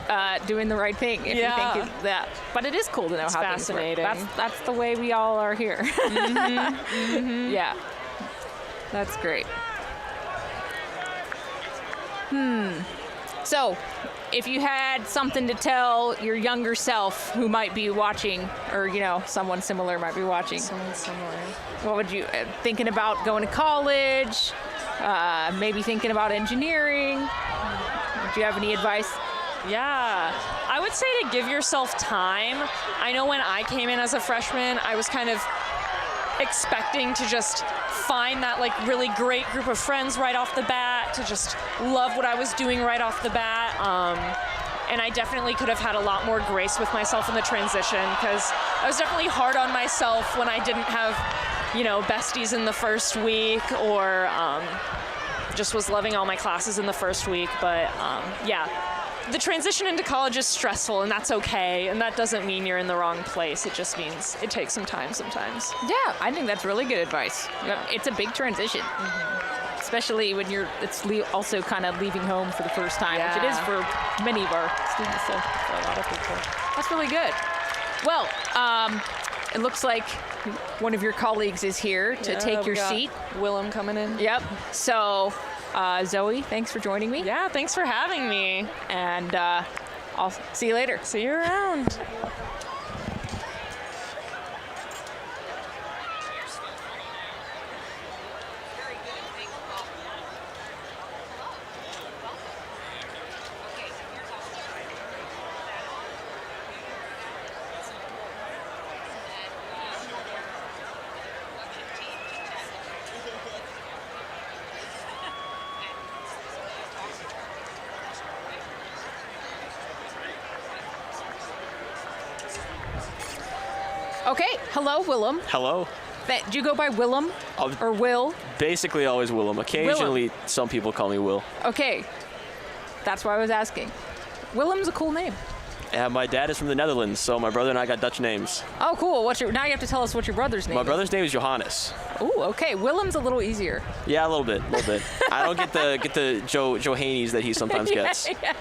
doing the right thing if you think that. But it is cool to know It's how fascinating. things work. That's the way we all are here. Yeah. That's great. So, if you had something to tell your younger self who might be watching, or someone similar might be watching, Someone similar. what would you thinking about going to college? Maybe thinking about engineering. Do you have any advice? Yeah, I would say to give yourself time. I know when I came in as a freshman, I was kind of expecting to just find that really great group of friends right off the bat, to just love what I was doing right off the bat. And I definitely could have had a lot more grace with myself in the transition, because I was definitely hard on myself when I didn't have, besties in the first week, or just was loving all my classes in the first week. But yeah, the transition into college is stressful, and that's okay. And that doesn't mean you're in the wrong place. It just means it takes some time sometimes. Yeah, I think that's really good advice. It's a big transition. Especially when it's also kind of leaving home for the first time, which it is for many of our students, so for a lot of people. That's really good. Well, it looks like one of your colleagues is here to take your seat. Willem coming in. Yep. So, Zoe, thanks for joining me. Yeah, thanks for having me. And I'll see you later. See you around. Okay. Hello, Willem. Hello. Do you go by Willem or Will? Basically always Willem. Occasionally, some people call me Will. Okay. That's why I was asking. Willem's a cool name. Yeah, my dad is from the Netherlands, so my brother and I got Dutch names. Oh, cool. Now you have to tell us what your brother's name is. My brother's name is Johannes. Ooh, okay. Willem's a little easier. Yeah, a little bit. I don't get the Johannes that he sometimes gets. Yeah.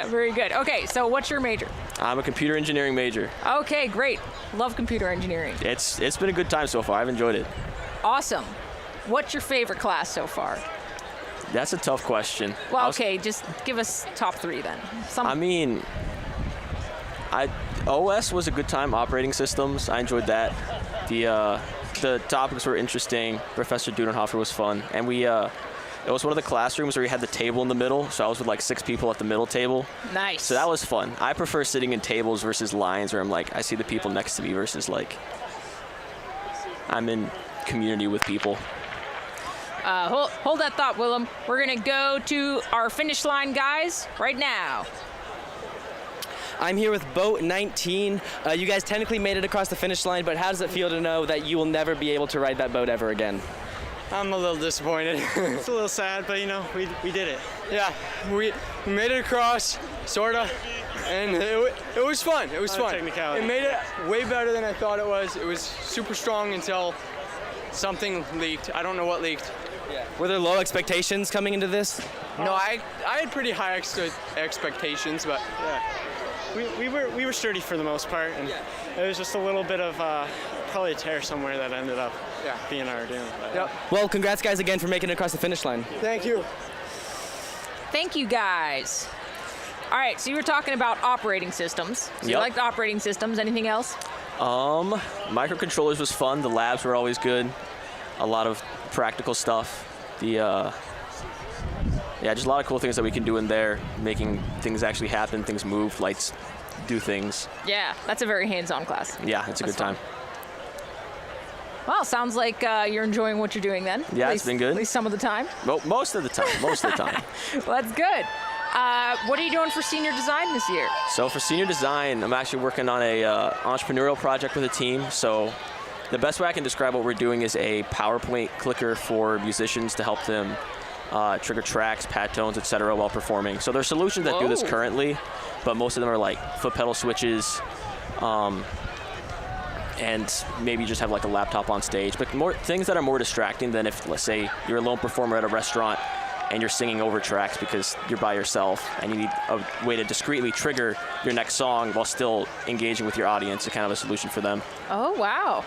Very good. Okay, so what's your major? I'm a computer engineering major. Okay, great. Love computer engineering. It's been a good time so far. I've enjoyed it. Awesome. What's your favorite class so far? That's a tough question. Well, okay, just give us top 3 then. OS was a good time. Operating systems, I enjoyed that. The topics were interesting. Professor Dudenhofer was fun, and it was one of the classrooms where you had the table in the middle, so I was with like 6 people at the middle table. Nice. So that was fun. I prefer sitting in tables versus lines where I'm like, I see the people next to me versus like I'm in community with people. Hold that thought, Willem. We're gonna go to our finish line guys right now. I'm here with boat 19. You guys technically made it across the finish line, but how does it feel to know that you will never be able to ride that boat ever again? I'm a little disappointed. It's a little sad, but we did it. Yeah, we made it across, sorta, and it was fun. It was fun. Technicality. It made it way better than I thought it was. It was super strong until something leaked. I don't know what leaked. Yeah. Were there low expectations coming into this? No, I had pretty high expectations, but yeah. We were sturdy for the most part, and it was just a little bit of probably a tear somewhere that ended up being our doom. Yep. Well, congrats guys again for making it across the finish line. Thank you. Thank you guys. All right, so you were talking about operating systems. So you liked operating systems. Anything else? Microcontrollers was fun. The labs were always good. A lot of practical stuff. Just a lot of cool things that we can do in there, making things actually happen, things move, lights do things. Yeah, that's a very hands-on class. Yeah, it's a good time. Well, sounds like you're enjoying what you're doing then. Yeah, it's been good. At least some of the time. Well, most of the time. Well, that's good. What are you doing for senior design this year? So for senior design, I'm actually working on a entrepreneurial project with a team. So the best way I can describe what we're doing is a PowerPoint clicker for musicians to help them trigger tracks, pad tones, etc. while performing. So there's solutions that do this currently, but most of them are like foot pedal switches, and maybe just have like a laptop on stage. But more things that are more distracting than if, let's say, you're a lone performer at a restaurant and you're singing over tracks because you're by yourself and you need a way to discreetly trigger your next song while still engaging with your audience. It's kind of a solution for them. Oh, wow.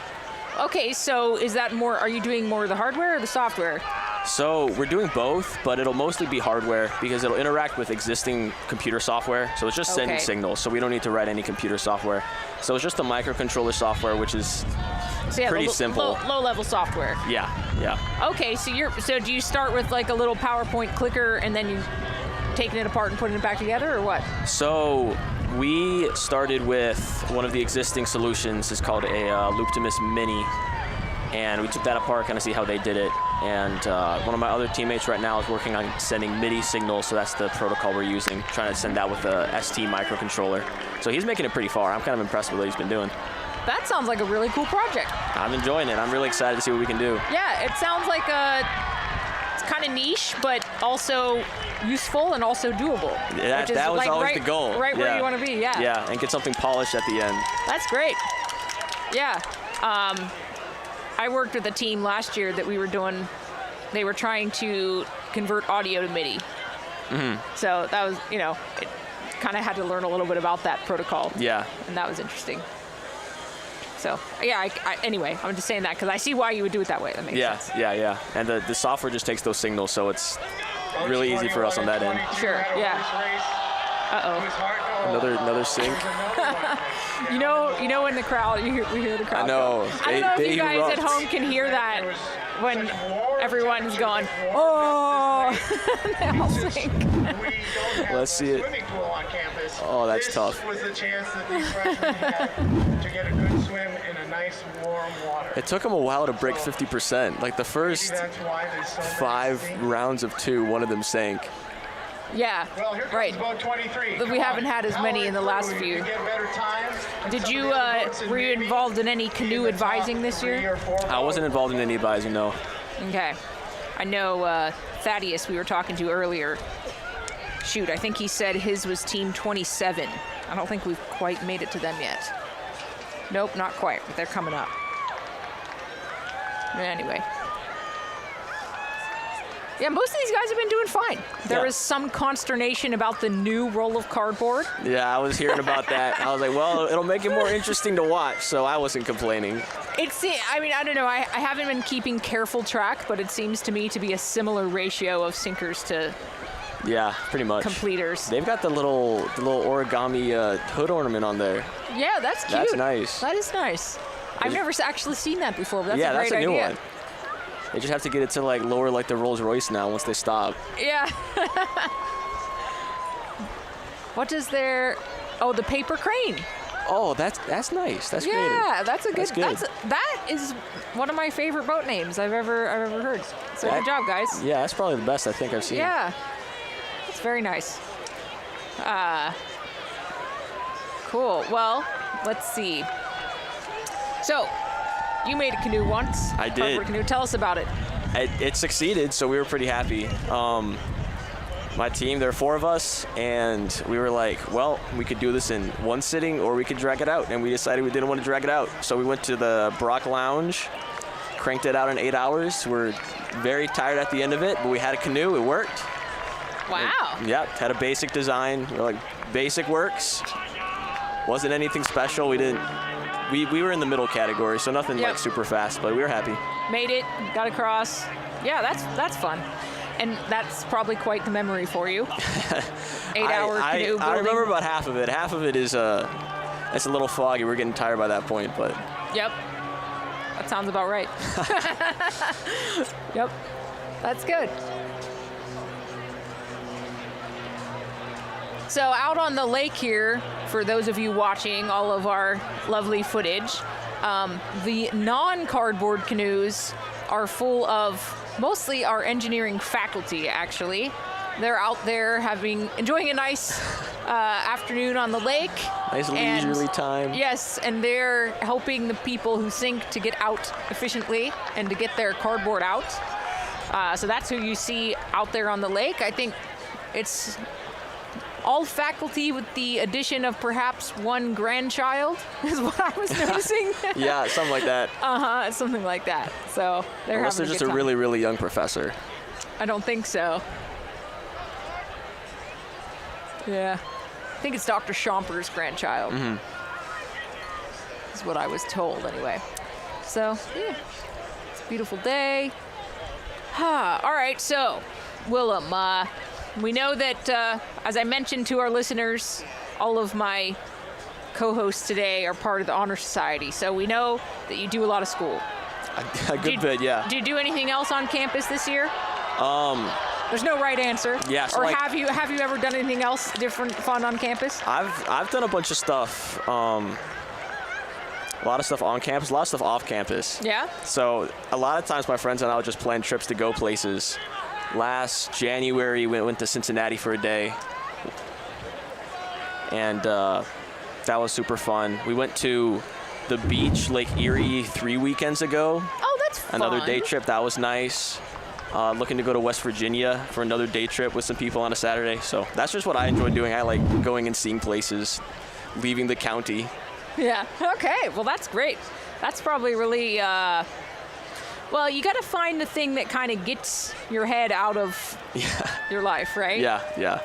Okay, so are you doing more of the hardware or the software? So we're doing both, but it'll mostly be hardware because it'll interact with existing computer software. So it's just sending signals, so we don't need to write any computer software. So it's just the microcontroller software, which is pretty simple. Low-level software. Yeah. Okay, so do you start with like a little PowerPoint clicker and then you taking it apart and putting it back together, or what? So we started with one of the existing solutions. It's called a Looptimus Mini. And we took that apart, kind of see how they did it. And one of my other teammates right now is working on sending MIDI signals, so that's the protocol we're using, trying to send that with a ST microcontroller. So he's making it pretty far. I'm kind of impressed with what he's been doing. That sounds like a really cool project. I'm enjoying it. I'm really excited to see what we can do. Yeah, it sounds like kind of niche, but also useful and also doable. Yeah, which is that was like always right, the goal. Right where you want to be, yeah. Yeah, and get something polished at the end. That's great. Yeah. I worked with a team last year that we were doing, they were trying to convert audio to MIDI. So that was, you know, it kind of had to learn a little bit about that protocol. Yeah. And that was interesting. So, yeah, anyway, I'm just saying that because I see why you would do it that way. That makes sense. Yeah. And the software just takes those signals, so it's really easy for us on that end. Sure, yeah. Uh-oh. Another sync. You know in the crowd, we hear the crowd. I know. I don't know if you guys at home can hear that when everyone's going, oh, they all sink. Let's see it. Oh, that's tough. This was the chance that these freshmen had to get a good swim in a nice warm water. It took them a while to break 50%. Like the first 5 rounds of 2, one of them sank. Yeah, well, here right. comes boat 23. But we haven't had as many in the last few. Did you, were you involved in any canoe advising this year? I wasn't involved in any advising, no. Okay. I know Thaddeus, we were talking to earlier. Shoot, I think he said his was team 27. I don't think we've quite made it to them yet. Nope, not quite, but they're coming up. Anyway. Yeah, most of these guys have been doing fine. There was some consternation about the new roll of cardboard. Yeah, I was hearing about that. I was like, well, it'll make it more interesting to watch, so I wasn't complaining. I mean, I don't know. I haven't been keeping careful track, but it seems to me to be a similar ratio of sinkers to pretty much completers. They've got the little origami hood ornament on there. Yeah, that's cute. That's nice. That is nice. I've never actually seen that before, but that's a great idea. Yeah, idea. that's a new one. They just have to get it to like lower like the Rolls Royce now once they stop. Yeah. What does their? Oh, the paper crane. Oh, that's nice. That's creative. Yeah, that's a good. That's that is one of my favorite boat names I've ever heard. So good job, guys. Yeah, that's probably the best I think I've seen. Yeah, it's very nice. Cool. Well, let's see. So, you made a canoe once. I did. Cardboard canoe. Tell us about it. It succeeded, so we were pretty happy. My team, there are 4 of us, and we were like, well, we could do this in one sitting or we could drag it out, and we decided we didn't want to drag it out. So we went to the Brock Lounge, cranked it out in 8 hours. We're very tired at the end of it, but we had a canoe. It worked. Wow. Had a basic design. We're like, basic works. Wasn't anything special. We didn't. We were in the middle category, so nothing like super fast, but we were happy. Made it, got across. Yeah, that's fun. And that's probably quite the memory for you. 8-hour canoe building. I remember about half of it. Half of it is it's a little foggy. We're getting tired by that point, but. Yep. That sounds about right. Yep. That's good. So out on the lake here, for those of you watching all of our lovely footage, the non-cardboard canoes are full of mostly our engineering faculty, actually. They're out there enjoying a nice afternoon on the lake. Nice leisurely time. Yes, and they're helping the people who sink to get out efficiently and to get their cardboard out. So that's who you see out there on the lake. I think it's all faculty with the addition of perhaps one grandchild is what I was noticing. Yeah, something like that. Something like that. So they're Unless they're just a really, really young professor. I don't think so. Yeah. I think it's Dr. Schomper's grandchild. Is what I was told anyway. So, yeah. It's a beautiful day. All right, so, Willem, we know that, as I mentioned to our listeners, all of my co-hosts today are part of the Honor Society, so we know that you do a lot of school. A good bit, yeah. Do you do anything else on campus this year? There's no right answer. Yeah. So or have you ever done anything else different, fun on campus? I've done a bunch of stuff. A lot of stuff on campus, a lot of stuff off campus. Yeah. So a lot of times my friends and I would just plan trips to go places. Last January, we went to Cincinnati for a day, and that was super fun. We went to the beach, Lake Erie, 3 weekends ago. Oh, that's fun. Another day trip. That was nice. Looking to go to West Virginia for another day trip with some people on a Saturday. So that's just what I enjoy doing. I like going and seeing places, leaving the county. Yeah. Okay. Well, that's great. That's probably really. Well, you got to find the thing that kind of gets your head out of your life, right? Yeah. Yeah.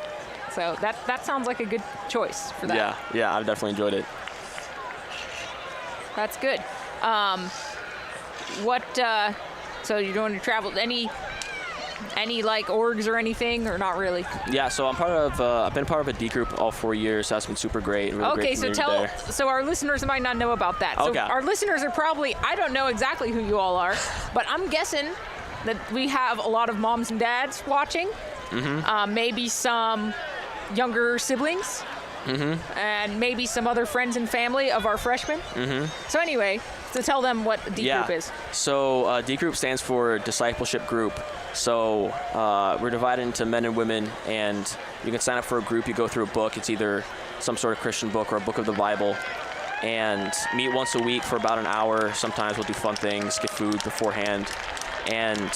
So that sounds like a good choice for that. Yeah. Yeah. I've definitely enjoyed it. That's good. So you're going to travel any like orgs or anything, or not really? Yeah, so I've been part of a D group all 4 years. So that's been super great. Really Okay, great so there. so our listeners might not know about that. So Okay. our listeners are probably, I don't know exactly who you all are, but I'm guessing that we have a lot of moms and dads watching. Mm-hmm. Maybe some younger siblings. Mm-hmm. And maybe some other friends and family of our freshmen. Mm-hmm. So anyway, to tell them what D group is. So D group stands for discipleship group. So we're divided into men and women, and you can sign up for a group. You go through a book. It's either some sort of Christian book or a book of the Bible, and meet once a week for about an hour. Sometimes we'll do fun things, get food beforehand, and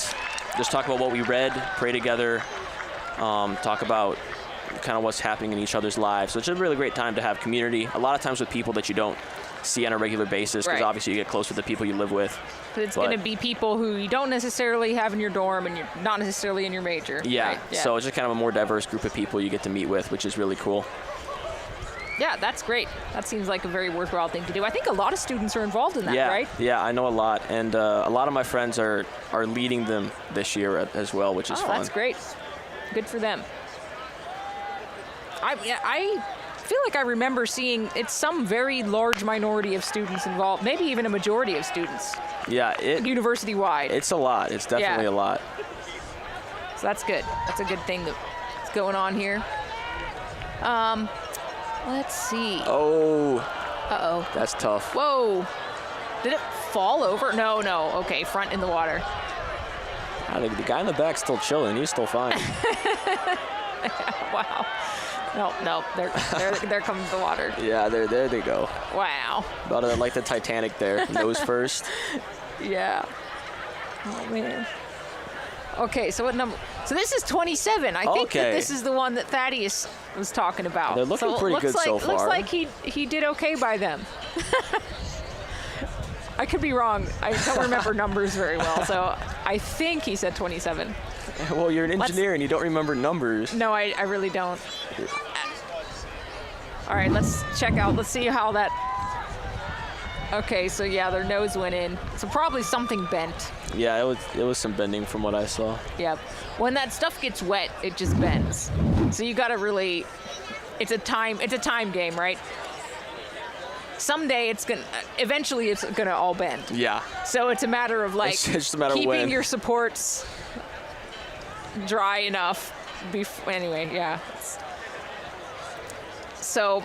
just talk about what we read, pray together, talk about kind of what's happening in each other's lives. So it's a really great time to have community. A lot of times with people that you don't see on a regular basis, because Right. obviously you get close with the people you live with. But it's going to be people who you don't necessarily have in your dorm, and you're not necessarily in your major. Yeah. Right? So it's just kind of a more diverse group of people you get to meet with, which is really cool. Yeah, that's great. That seems like a very worthwhile thing to do. I think a lot of students are involved in that, Yeah, right? yeah, I know a lot, and a lot of my friends are leading them this year as well, which is fun. That's great. Good for them. I feel like I remember seeing it's some very large minority of students involved, maybe even a majority of students. Yeah, University-wide. It's a lot. It's definitely a lot. So that's good. That's a good thing that's going on here. Let's see. Oh. Uh-oh. That's tough. Whoa. Did it fall over? No. Okay, front in the water. The guy in the back's still chilling. He's still fine. Wow. No. There comes the water. Yeah, there they go. Wow. About like the Titanic there, nose first. Yeah. Oh man. Okay, so what number? So this is 27. I think that this is the one that Thaddeus was talking about. They're looking so pretty good so far. Looks like he did okay by them. I could be wrong. I don't remember numbers very well, so I think he said 27. Well, you're an engineer and you don't remember numbers. No, I really don't. All right, let's check out. Let's see how that. Okay, so yeah, their nose went in. So probably something bent. Yeah, it was some bending from what I saw. Yep. When that stuff gets wet, it just bends. So you got to really. It's a time game, right? Someday eventually it's gonna all bend. Yeah. So it's a matter of like It's just a matter of keeping when. your supports dry enough. Anyway, yeah. So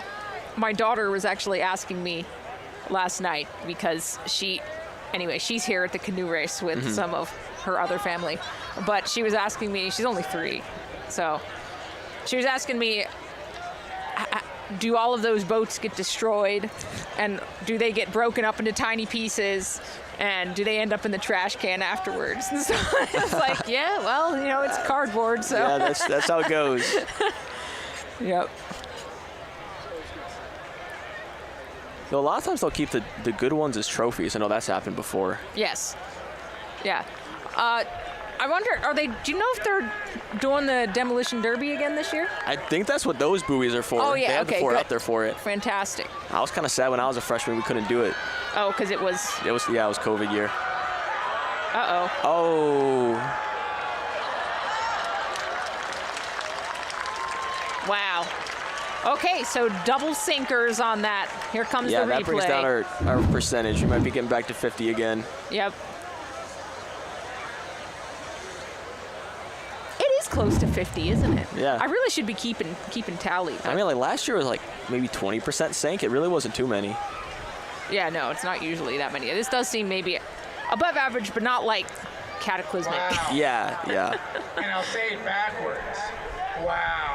my daughter was actually asking me last night because she's here at the canoe race with some of her other family, but she was asking me, she's only 3, so she was asking me, do all of those boats get destroyed, and do they get broken up into tiny pieces, and do they end up in the trash can afterwards? And so I was like, yeah, well, it's cardboard, so. Yeah, that's how it goes. Yep. So a lot of times they'll keep the good ones as trophies. I know that's happened before. Yes. Yeah. I wonder, do you know if they're doing the demolition derby again this year? I think that's what those buoys are for. Oh, yeah, They have okay, the fort good. out there for it. Fantastic. I was kind of sad when I was a freshman we couldn't do it. Oh, because it was. It was COVID year. Uh-oh. Oh. Wow. Okay, so double sinkers on that. Here comes the replay. Yeah, that brings down our percentage. We might be getting back to 50 again. Yep. It is close to 50, isn't it? Yeah. I really should be keeping tally. I mean, like last year was like maybe 20% sank. It really wasn't too many. Yeah, no, it's not usually that many. This does seem maybe above average, but not like cataclysmic. Wow. Yeah. And I'll say it backwards. Wow.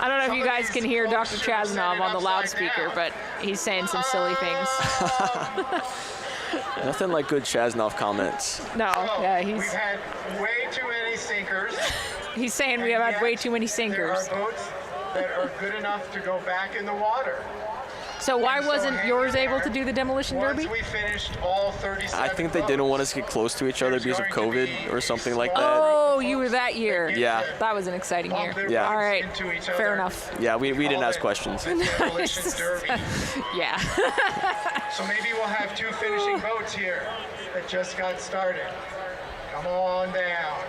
I don't know if you guys can hear Dr. Chasnov on the loudspeaker, but he's saying some silly things. Nothing like good Chasnoff comments. No, yeah, We've had way too many sinkers. he's saying we have had way too many sinkers. There are boats that are good enough to go back in the water. So why And so wasn't hang yours in able there. to do the demolition derby? Once we finished all 37 I think they didn't want us to get close to each other because of COVID or something like that. Oh, you were that year. Yeah. That was an exciting year. Yeah. All right. Fair enough. Yeah, we didn't ask questions. demolition derby. Yeah. So maybe we'll have 2 finishing boats here that just got started. Come on down.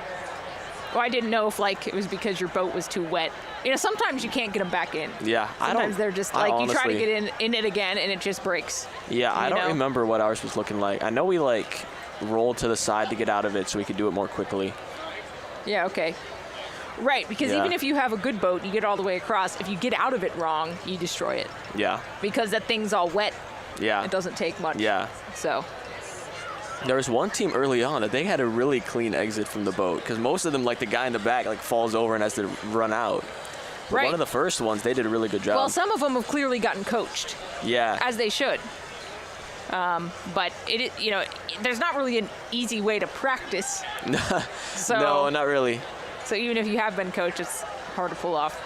Well, I didn't know if like it was because your boat was too wet. You know, sometimes you can't get them back in. Yeah, Sometimes they're just like you try to honestly- get in it again and it just breaks. Yeah, I You don't know? remember what ours was looking like. I know we like rolled to the side to get out of it so we could do it more quickly. Yeah. Okay. Right, because Yeah. even if you have a good boat, you get all the way across. If you get out of it wrong, you destroy it Yeah, because that thing's all wet. yeah. It doesn't take much. Yeah. So. There was one team early on that they had a really clean exit from the boat because most of them, like the guy in the back, like falls over and has to run out. But Right. one of the first ones, they did a really good job. Well, some of them have clearly gotten coached, Yeah. as they should. But you know, there's not really an easy way to practice. So, No, not really. So even if you have been coached, it's hard to pull off.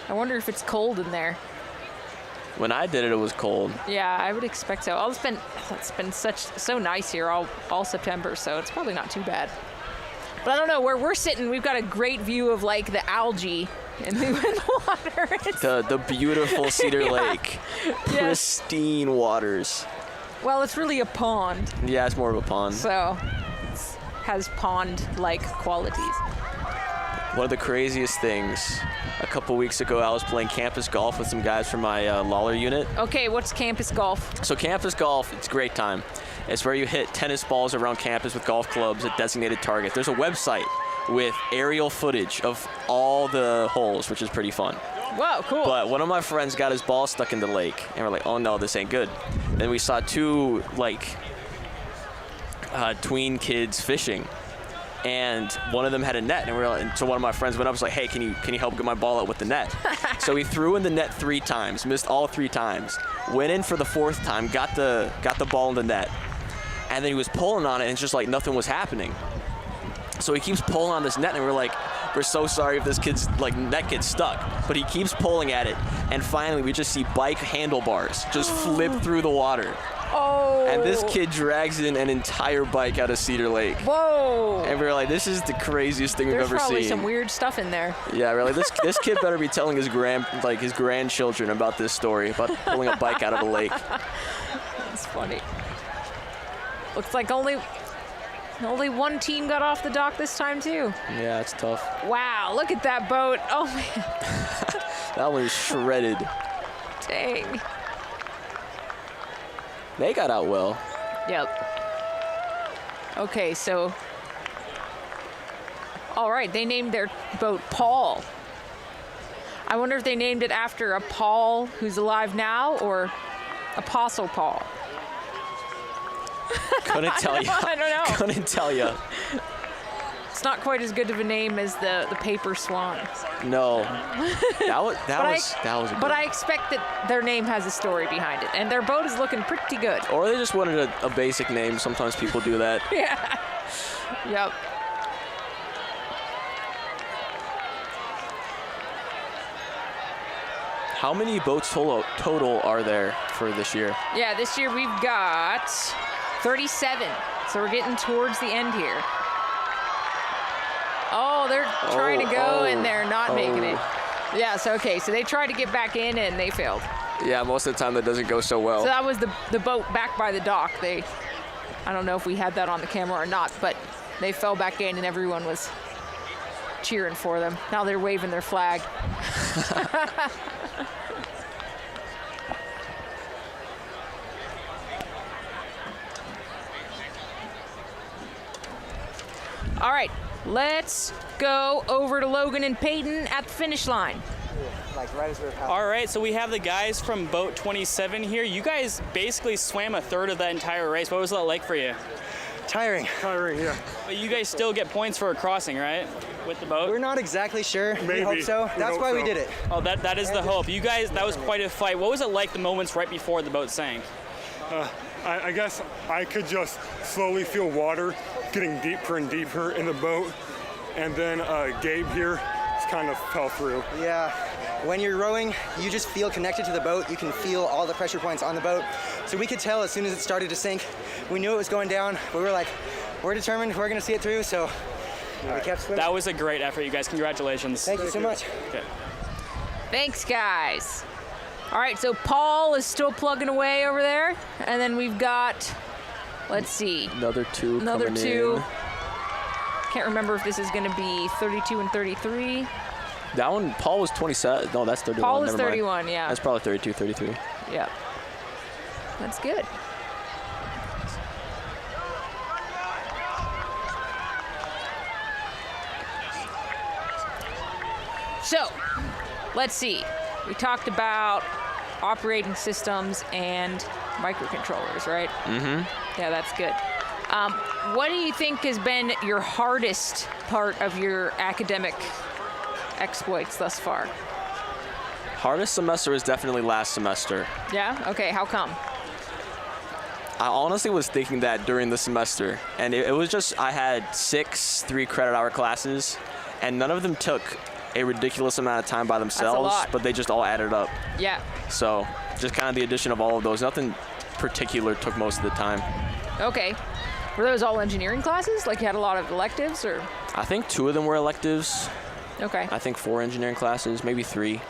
I wonder if it's cold in there. When I did it, it was cold. Yeah, I would expect so. It's been so nice here all September, so it's probably not too bad. But I don't know, where we're sitting, we've got a great view of like the algae in the water. The beautiful Cedar Yeah. Lake, Yes. pristine waters. Well, it's really a pond, Yeah, it's more of a pond. so it has pond-like qualities. One of the craziest things, a couple weeks ago, I was playing campus golf with some guys from my Lawler unit. Okay, what's campus golf? So campus golf, it's a great time. It's where you hit tennis balls around campus with golf clubs at designated targets. There's a website with aerial footage of all the holes, which is pretty fun. Whoa, cool. But one of my friends got his ball stuck in the lake, and we're like, oh no, this ain't good. Then we saw 2 tween kids fishing, and one of them had a net, and so one of my friends went up and was like, hey, can you help get my ball out with the net? So he threw in the net 3 times, missed all 3 times, went in for the 4th time, got the ball in the net, and then he was pulling on it, and it's just like nothing was happening. So he keeps pulling on this net, and we're like, we're so sorry if this kid's net gets stuck. But he keeps pulling at it, and finally we just see bike handlebars just flip through the water. Oh. And this kid drags in an entire bike out of Cedar Lake. Whoa. And we're like, this is the craziest thing There's we've ever probably seen. some weird stuff in there. Yeah, we're like, this kid better be telling his grandchildren about this story, about pulling a bike out of a lake. That's funny. Looks like only one team got off the dock this time too. Yeah, it's tough. Wow, look at that boat. Oh man. That one was shredded. Dang. They got out well. Yep. Okay, so. All right, they named their boat Paul. I wonder if they named it after a Paul who's alive now or Apostle Paul. Couldn't tell you. I don't know. Couldn't tell you. It's not quite as good of a name as the paper swan. No. That was a But good. I expect that their name has a story behind it, and their boat is looking pretty good. Or they just wanted a basic name. Sometimes people do that. Yeah. Yep. How many boats total are there for this year? Yeah, this year we've got 37. So we're getting towards the end here. Oh, they're trying to go and they're not making it. Yeah, so okay, so they tried to get back in and they failed. Yeah, most of the time that doesn't go so well. So that was the boat back by the dock. I don't know if we had that on the camera or not, but they fell back in and everyone was cheering for them. Now they're waving their flag. All right, let's go over to Logan and Peyton at the finish line. All right, so we have the guys from boat 27 here. You guys basically swam a third of that entire race. What was that like for you? Tiring, yeah. But you guys still get points for a crossing, right? With the boat? We're not exactly sure. We hope so. That's why we did it. Oh, that is the hope. You guys, that was quite a fight. What was it like the moments right before the boat sank? I guess I could just slowly feel water getting deeper and deeper in the boat, and then Gabe here just kind of fell through. Yeah, when you're rowing, you just feel connected to the boat. You can feel all the pressure points on the boat. So we could tell as soon as it started to sink. We knew it was going down, but we were like, we're determined, we're gonna see it through, so we kept swimming. That was a great effort, you guys. Congratulations. Thank you so much. Okay. Thanks, guys. All right, so Paul is still plugging away over there, and then we've got, let's see. Another two coming two. in. Can't remember if this is going to be 32 and 33. That one, Paul was 27. No, that's 31. Paul is Never mind. 31, yeah. That's probably 32, 33. Yeah. That's good. So, let's see. We talked about operating systems and microcontrollers, right? Mm-hmm. Yeah, that's good. What do you think has been your hardest part of your academic exploits thus far? Hardest semester was definitely last semester. Yeah? Okay, how come? I honestly was thinking that during the semester, and it was just, I had 6 3-credit-hour classes, and none of them took a ridiculous amount of time by themselves, but they just all added up. Yeah. So just kind of the addition of all of those. Nothing particular took most of the time. Okay. Were those all engineering classes? Like you had a lot of electives, or? I think 2 of them were electives. Okay. I think 4 engineering classes, maybe 3.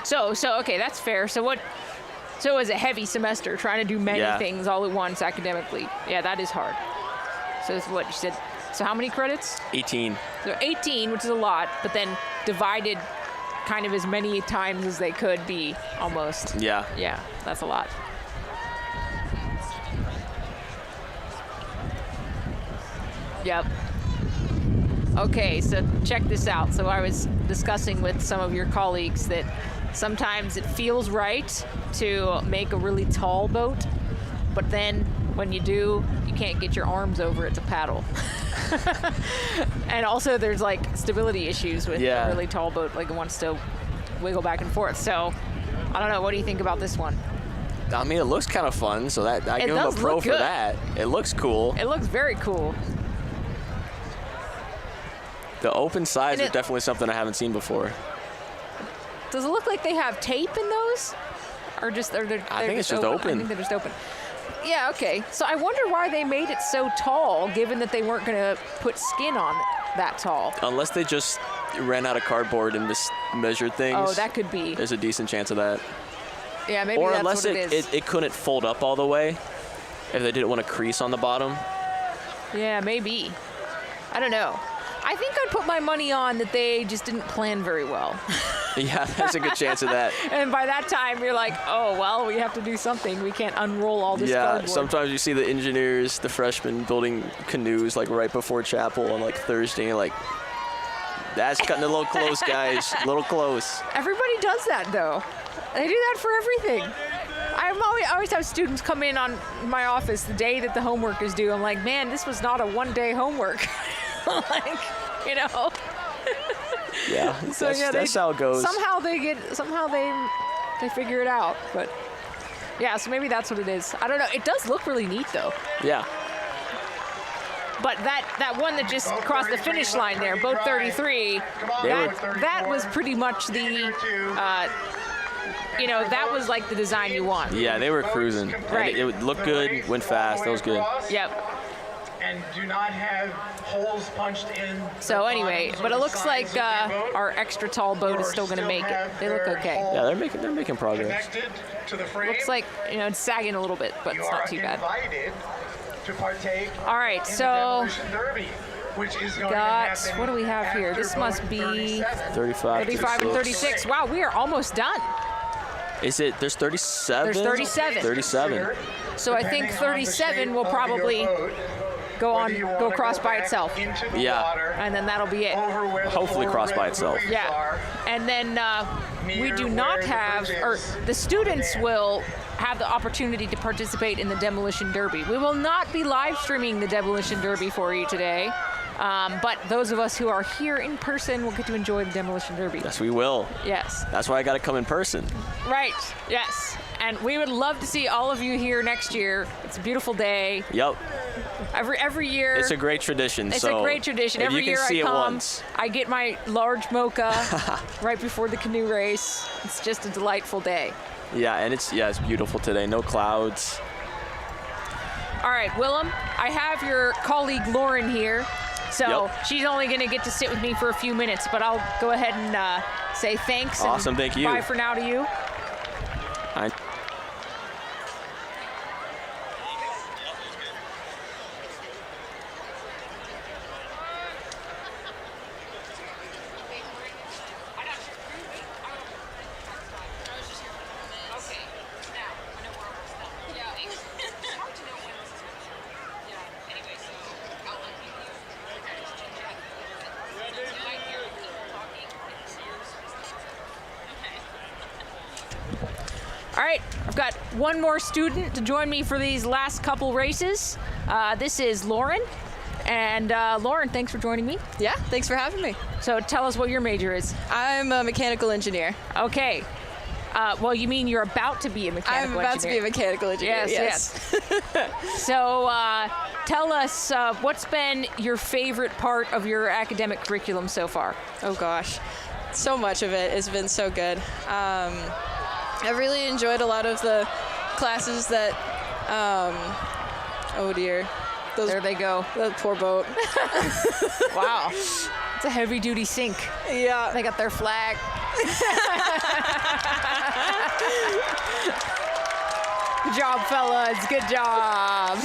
So okay, that's fair. So it was a heavy semester trying to do many things all at once academically. Yeah, that is hard. So it's what you said. So how many credits? 18. So 18, which is a lot, but then divided kind of as many times as they could be, almost. Yeah. Yeah, that's a lot. Yep. Okay, so check this out. So I was discussing with some of your colleagues that sometimes it feels right to make a really tall boat, but then when you do, you can't get your arms over it to paddle. And also there's like stability issues with a really tall boat, like it wants to wiggle back and forth. So I don't know, what do you think about this one? I mean, it looks kind of fun, so that I give him a pro for that. It looks cool. It looks very cool. The open sides are definitely something I haven't seen before. Does it look like they have tape in those? Or just I think it's just open. I think they're just open. Yeah, okay. So I wonder why they made it so tall, given that they weren't going to put skin on that tall. Unless they just ran out of cardboard and mismeasured things. Oh, that could be. There's a decent chance of that. Yeah, maybe or that's unless what it is. it couldn't fold up all the way, if they didn't want a crease on the bottom. Yeah, maybe. I don't know. I think I'd put my money on that they just didn't plan very well. Yeah, there's a good chance of that. And by that time, you're like, oh, well, we have to do something. We can't unroll all this cardboard. Sometimes you see the engineers, the freshmen building canoes like right before chapel on like Thursday, and like, that's cutting it a little close, guys. A little close. Everybody does that, though. They do that for everything. I always have students come in on my office the day that the homework is due. I'm like, man, this was not a one-day homework. Like, you know. Yeah, so that's how it goes. Somehow they figure it out, but yeah, so maybe that's what it is. I don't know. It does look really neat though. Yeah. But that one that just crossed the finish line there, boat 33, that was pretty much the that was like the design you want. Yeah, they were cruising. Right. It would look good, went fast. That was good. Yep. And do not have holes punched in. So anyway, but it looks like our extra tall boat is still going to make it. They look okay. Yeah, they're making progress. Looks like it's sagging a little bit, but it's not too bad. To partake. All right, so which is going what do we have here? This must be 35 and 36. Wow, we are almost done. Is it? There's 37. There's 37. 37. So I think 37 will probably go across by itself. Yeah. And then that'll be it. Hopefully cross by itself. Yeah. And then we do not have, or the students will have the opportunity to participate in the Demolition Derby. We will not be live streaming the Demolition Derby for you today. But those of us who are here in person will get to enjoy the Demolition Derby. Yes, we will. Yes. That's why I got to come in person. Right. Yes. And we would love to see all of you here next year. It's a beautiful day. Yep. Every year. It's a great tradition. It's a great tradition. Every year I come, I get my large mocha right before the canoe race. It's just a delightful day. Yeah, and it's beautiful today. No clouds. All right, Willem, I have your colleague Lauren here. So Yep. she's only going to get to sit with me for a few minutes, but I'll go ahead and say thanks. Awesome, and thank you. Bye for now to you. All right, I've got one more student to join me for these last couple races. This is Lauren. And Lauren, thanks for joining me. Yeah, thanks for having me. So tell us what your major is. I'm a mechanical engineer. Okay. Well, you mean you're about to be a mechanical engineer? I'm about to be a mechanical engineer, yes. So tell us, what's been your favorite part of your academic curriculum so far? Oh, gosh. So much of it has been so good. I really enjoyed a lot of the classes that, oh dear. There they go. The poor boat. Wow. It's a heavy-duty sink. Yeah. They got their flag. Good job, fellas. Good job.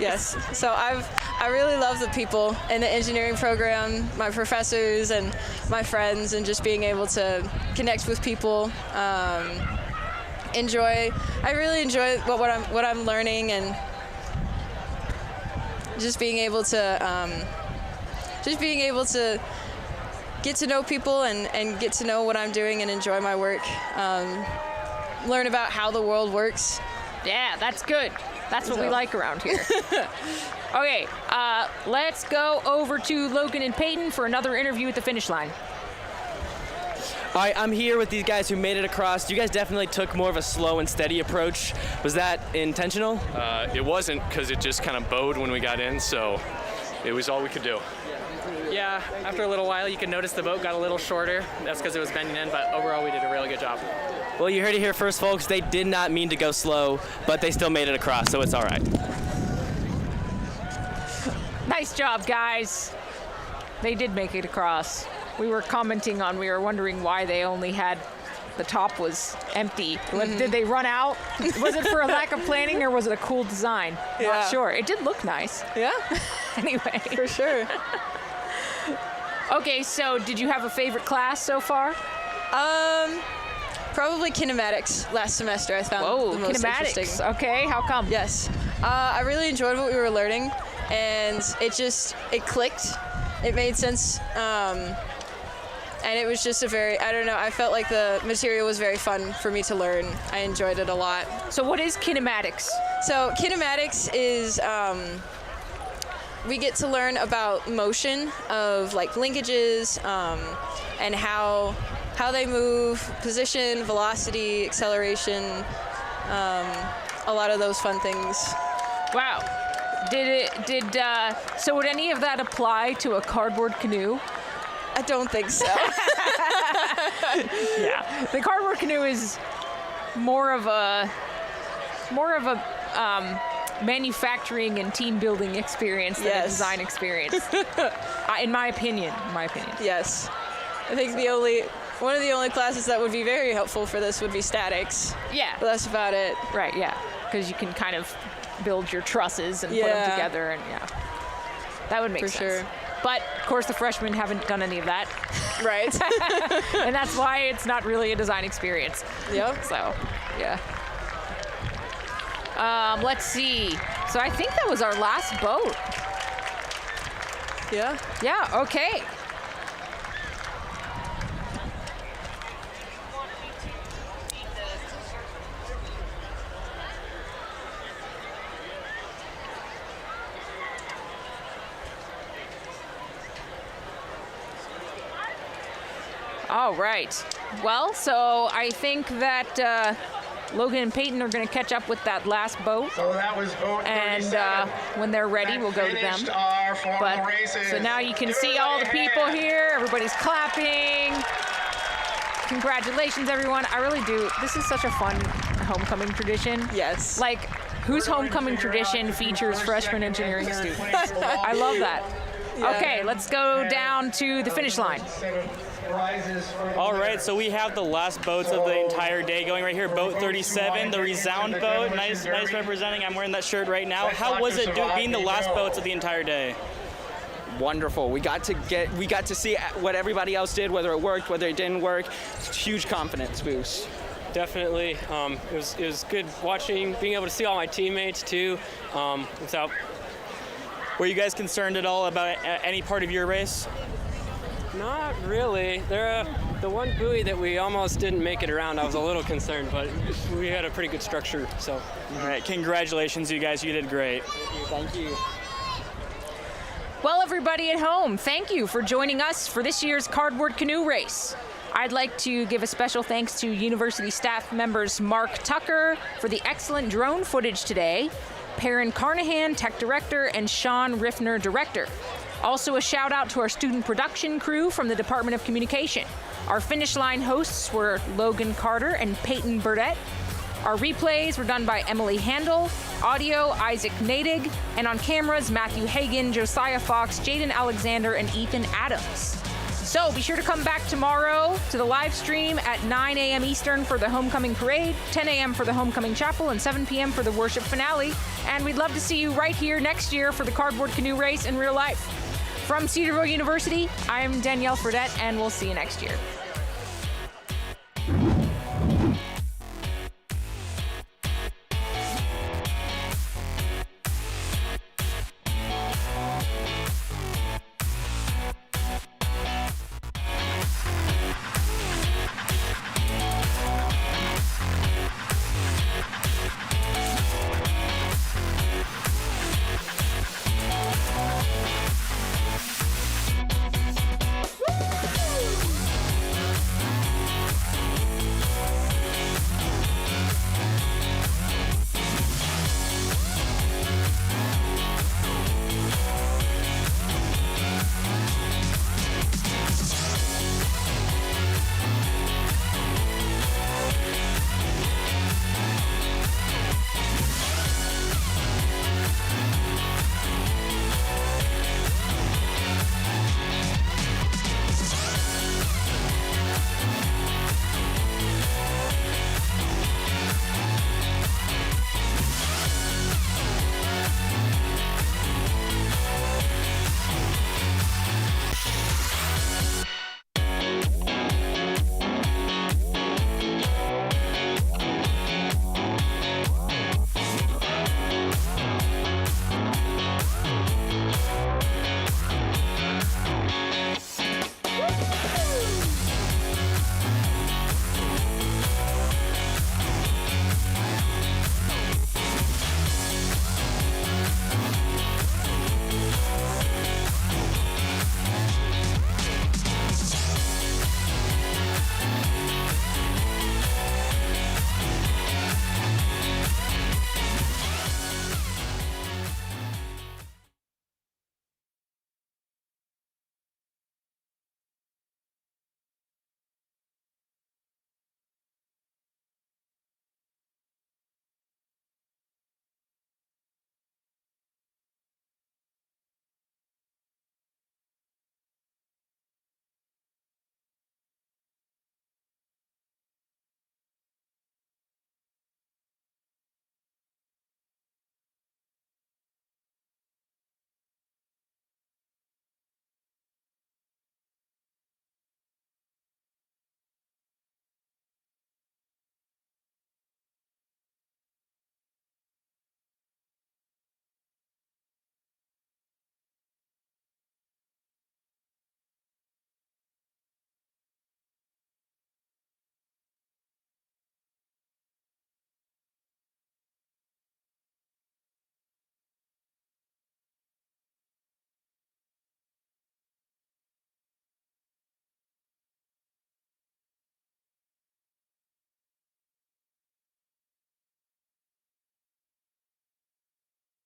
Yes. So I really love the people in the engineering program, my professors and my friends, and just being able to connect with people. I really enjoy what I'm learning, and just being able to get to know people and get to know what I'm doing and enjoy my work. Learn about how the world works. Yeah, that's good. That's what we like around here. Okay, let's go over to Logan and Peyton for another interview at the finish line. All right, I'm here with these guys who made it across. You guys definitely took more of a slow and steady approach. Was that intentional? It wasn't, because it just kind of bowed when we got in, so it was all we could do. Yeah, after a little while, you can notice the boat got a little shorter. That's because it was bending in, but overall, we did a really good job. Well, you heard it here first, folks. They did not mean to go slow, but they still made it across, so it's all right. Nice job, guys. They did make it across. We were wondering why they only had, the top was empty. Did they run out? Was it for a lack of planning, or was it a cool design? Yeah. Not sure. It did look nice. Yeah. Anyway. For sure. Okay, so did you have a favorite class so far? Probably kinematics last semester. I found the most kinematics. interesting. Okay, how come? Yes. I really enjoyed what we were learning, and it clicked. It made sense. And it was just I felt like the material was very fun for me to learn. I enjoyed it a lot. So what is kinematics? So kinematics is, we get to learn about motion of like linkages, and how they move, position, velocity, acceleration, a lot of those fun things. Wow. So would any of that apply to a cardboard canoe? I don't think so. Yeah, the cardboard canoe is more of a manufacturing and team building experience than a design experience. In my opinion. Yes, I think one of the only classes that would be very helpful for this would be statics. Yeah, but that's about it. Right. Yeah, because you can kind of build your trusses and put them together, and that would make sense. For sure. But, of course, the freshmen haven't done any of that. Right. And that's why it's not really a design experience. Yep. So, yeah. Let's see. So I think that was our last boat. Yeah? Yeah, okay. All right. Well, so I think that Logan and Peyton are going to catch up with that last boat. So that was boat 37. And when they're ready, we'll go to them. Our formal races. So now you can see all the people here. Everybody's clapping. Congratulations, everyone. I really do. This is such a fun homecoming tradition. Yes. Like, whose homecoming tradition features freshman engineering students? I love that. Yeah. Okay, let's go down to the finish line. All right, so we have the last boats of the entire day going right here. Boat 37, the Resound boat. Nice representing. I'm wearing that shirt right now. How was it being the last boats of the entire day? Wonderful. We got to see what everybody else did, whether it worked, whether it didn't work. Huge confidence boost. Definitely. It was good watching, being able to see all my teammates too. Were you guys concerned at all about any part of your race? Not really. The one buoy that we almost didn't make it around, I was a little concerned, but we had a pretty good structure. So. All right, congratulations, you guys. You did great. Thank you. Well, everybody at home, thank you for joining us for this year's Cardboard Canoe Race. I'd like to give a special thanks to university staff members Mark Tucker for the excellent drone footage today, Perrin Carnahan, Tech Director, and Sean Riffner, Director. Also a shout out to our student production crew from the Department of Communication. Our finish line hosts were Logan Carter and Peyton Burdett. Our replays were done by Emily Handel, audio Isaac Nadig, and on cameras Matthew Hagan, Josiah Fox, Jaden Alexander, and Ethan Adams. So be sure to come back tomorrow to the live stream at 9 a.m. Eastern for the Homecoming Parade, 10 a.m. for the Homecoming Chapel, and 7 p.m. for the Worship Finale. And we'd love to see you right here next year for the Cardboard Canoe Race in real life. From Cedarville University, I'm Danielle Fredette, and we'll see you next year.